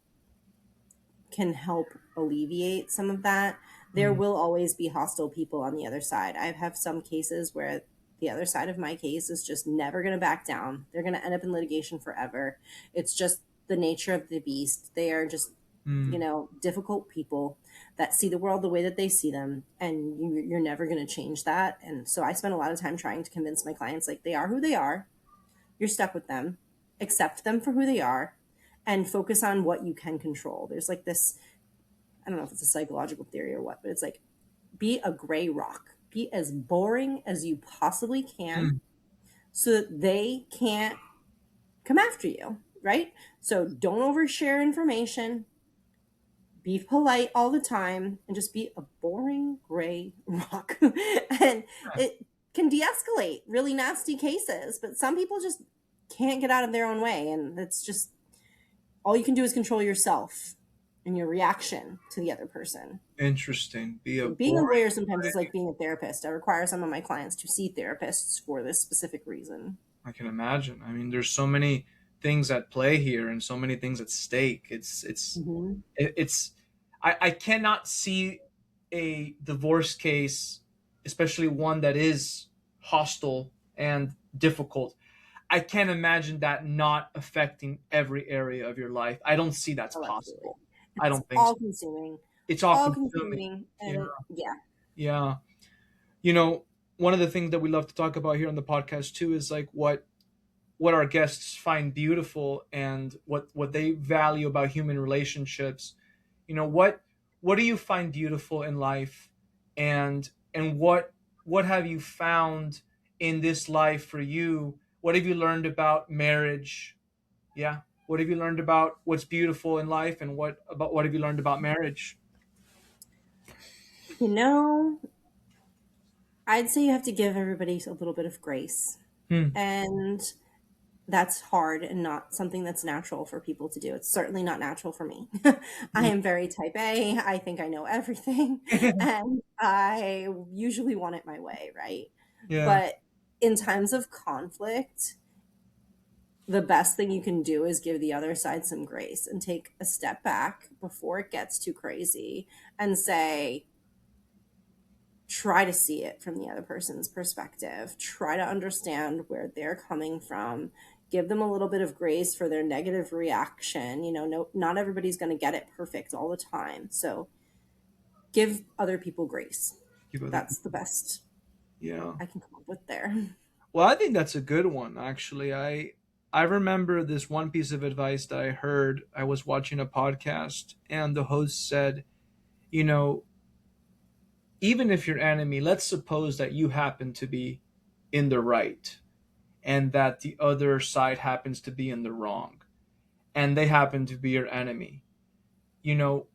can help alleviate some of that. There will always be hostile people on the other side. I have some cases where the other side of my case is just never going to back down. They're going to end up in litigation forever. It's just the nature of the beast. They are just, Mm. difficult people that see the world the way that they see them, and you're never going to change that. And so I spend a lot of time trying to convince my clients, like, they are who they are. You're stuck with them. Accept them for who they are, and focus on what you can control. There's like this, I don't know if it's a psychological theory or what, but it's like, be a gray rock. Be as boring as you possibly can Mm. so that they can't come after you, right? So don't overshare information. Be polite all the time and just be a boring gray rock. And it can de escalate really nasty cases, but some people just can't get out of their own way. And that's just all you can do is control yourself and your reaction to the other person. Interesting. Be a Being a lawyer boring sometimes is gray. like being a therapist. I require some of my clients to see therapists for this specific reason. I can imagine. I mean, there's so many things at play here and so many things at stake. Hmm. It's I cannot see a divorce case, especially one that is hostile and difficult. I can't imagine that not affecting every area of your life. I don't see that's Oh, absolutely. possible. I It's don't think so. all consuming, It's all all consuming. consuming. Yeah. And yeah, Yeah. You know, one of the things that we love to talk about here on the podcast too is like what our guests find beautiful and what they value about human relationships. You know, what do you find beautiful in life, and what have you found in this life for you? What have you learned about marriage? Yeah, what have you learned about what's beautiful in life, and what have you learned about marriage? you know, I'd say you have to give everybody a little bit of grace. Hmm. And that's hard and not something that's natural for people to do. It's certainly not natural for me. I am very type A. I think I know everything. And I usually want it my way, right? Yeah, But in times of conflict, the best thing you can do is give the other side some grace and take a step back before it gets too crazy and say, try to see it from the other person's perspective, try to understand where they're coming from, give them a little bit of grace for their negative reaction. No, not everybody's going to get it perfect all the time. So give other people grace. give other That's the people. best Yeah. I can come up with there. Well, I think that's a good one, actually. I remember this one piece of advice that I heard. I was watching a podcast, and the host said, you know, even if your enemy, let's suppose that you happen to be in the right and that the other side happens to be in the wrong, and they happen to be your enemy. You know,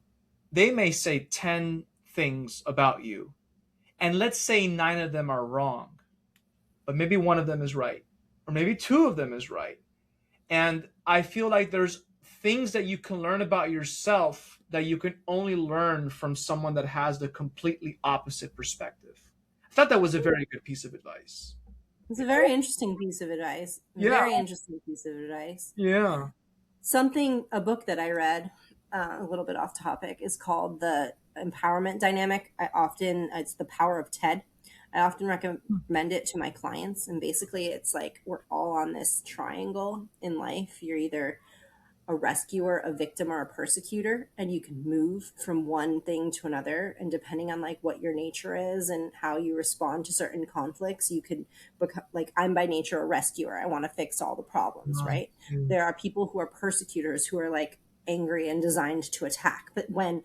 they may say 10 things about you, and let's say 9 of them are wrong, but maybe one of them is right, or maybe 2 of them is right. And I feel like there's things that you can learn about yourself that you can only learn from someone that has the completely opposite perspective. I thought that was a very good piece of advice. It's a very interesting piece of advice. Yeah, Very interesting piece of advice. yeah. A book that I read, a little bit off topic, is called The Empowerment Dynamic. It's The Power of Ted. I often recommend it to my clients. And basically, it's like we're all on this triangle in life. You're either a rescuer, a victim, or a persecutor, and you can move from one thing to another. And depending on like what your nature is and how you respond to certain conflicts, you could become like, I'm by nature a rescuer. I want to fix all the problems, Uh, right? There are people who are persecutors who are like angry and designed to attack, but when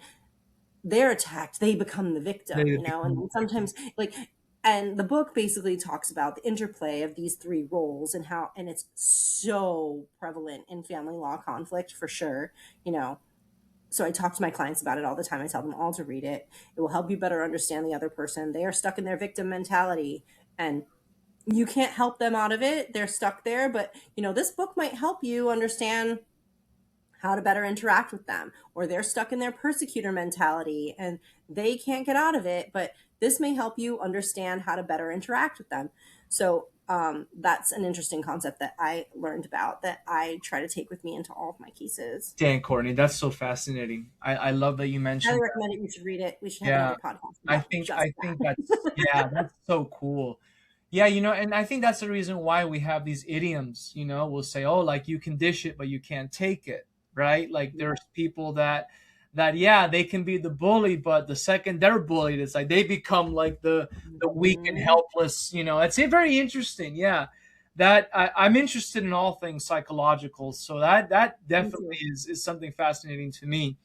they're attacked, they become the victim, they and become sometimes like, and the book basically talks about the interplay of these three roles and how, and it's so prevalent in family law conflict for sure, you know. So I talk to my clients about it all the time. I tell them all to read it. It will help you better understand the other person. They are stuck in their victim mentality, and you can't help them out of it. They're stuck there, but this book might help you understand how to better interact with them, or they're stuck in their persecutor mentality and they can't get out of it, but this may help you understand how to better interact with them. So That's an interesting concept that I learned about that I try to take with me into all of my cases. Dang, Courtney, that's so fascinating. I love that you Highly mentioned that. recommend it. You should read it. We should have Yeah, another podcast I about think just I think that's that. yeah, that's so cool. Yeah, and I think that's the reason why we have these idioms. We'll say, "Oh, like you can dish it, but you can't take it," right? Like there's people that yeah, they can be the bully, but the second they're bullied, it's like they become like the weak and Mhm. helpless. It's very interesting. Yeah, that I'm interested in all things psychological, so that Me definitely too. is something fascinating to me.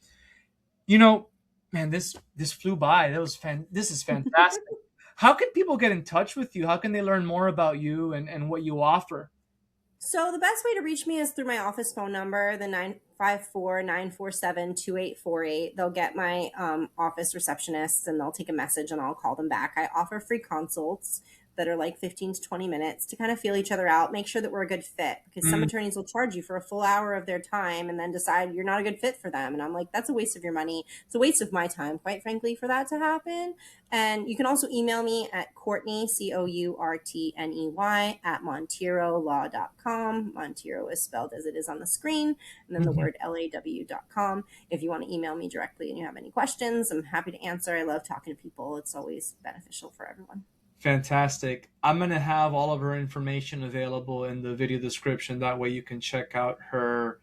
You know, Man, this flew by. This is fantastic. How can people get in touch with you? How can they learn more about you and what you offer? So the best way to reach me is through my office phone number, the 954-947-2848. They'll get my office receptionists and they'll take a message and I'll call them back. I offer free consults that are like 15 to 20 minutes to kind of feel each other out, make sure that we're a good fit, because some Mm, attorneys will charge you for a full hour of their time and then decide you're not a good fit for them. And I'm like, that's a waste of your money. It's a waste of my time, quite frankly, for that to happen. And you can also email me at Courtney, Courtney, at MontieroLaw.com. Montiero is spelled as it is on the screen, and then the mhm. word LAW.com. If you want to email me directly and you have any questions, I'm happy to answer. I love talking to people, it's always beneficial for everyone. Fantastic. I'm going to have all of her information available in the video description. That way you can check out her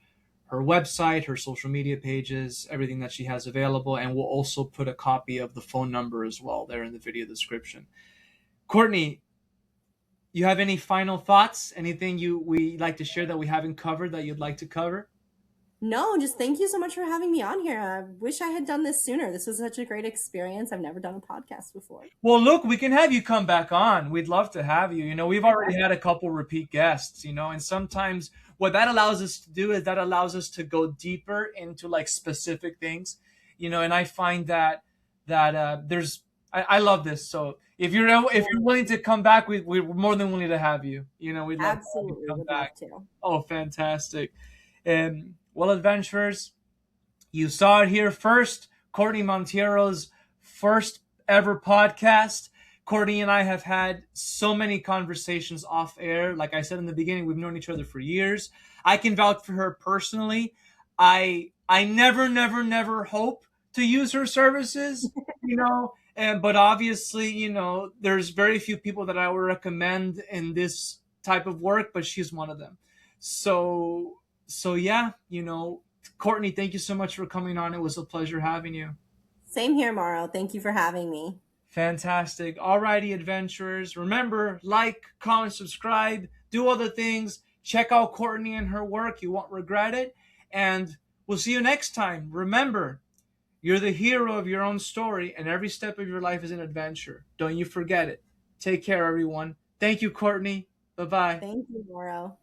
website, her social media pages, everything that she has available, and we'll also put a copy of the phone number as well there in the video description. Courtney, you have any final thoughts? Anything we like to share that we haven't covered that you'd like to cover? No, just thank you so much for having me on here. I wish I had done this sooner. This was such a great experience. I've never done a podcast before. Well, look, we can have you come back on. We'd love to have you. We've already had a couple repeat guests, and sometimes what that allows us to do is that allows us to go deeper into like specific things, and I find that there's I love this. So if you're willing to come back, we're more than willing to have you. We'd love to have you Absolutely, come would back. love to. Oh, fantastic. And well, adventurers, you saw it here first. Courtney Montiero's first ever podcast. Courtney and I have had so many conversations off air. Like I said in the beginning, we've known each other for years. I can vouch for her personally. I never, never, never hope to use her services, but obviously, there's very few people that I would recommend in this type of work, but she's one of them. So yeah, Courtney, thank you so much for coming on. It was a pleasure having you. Same here, Mauro. Thank you for having me. Fantastic. Alrighty, adventurers. Remember, like, comment, subscribe, do all the things. Check out Courtney and her work. You won't regret it. And we'll see you next time. Remember, you're the hero of your own story, and every step of your life is an adventure. Don't you forget it. Take care, everyone. Thank you, Courtney. Bye bye. Thank you, Mauro.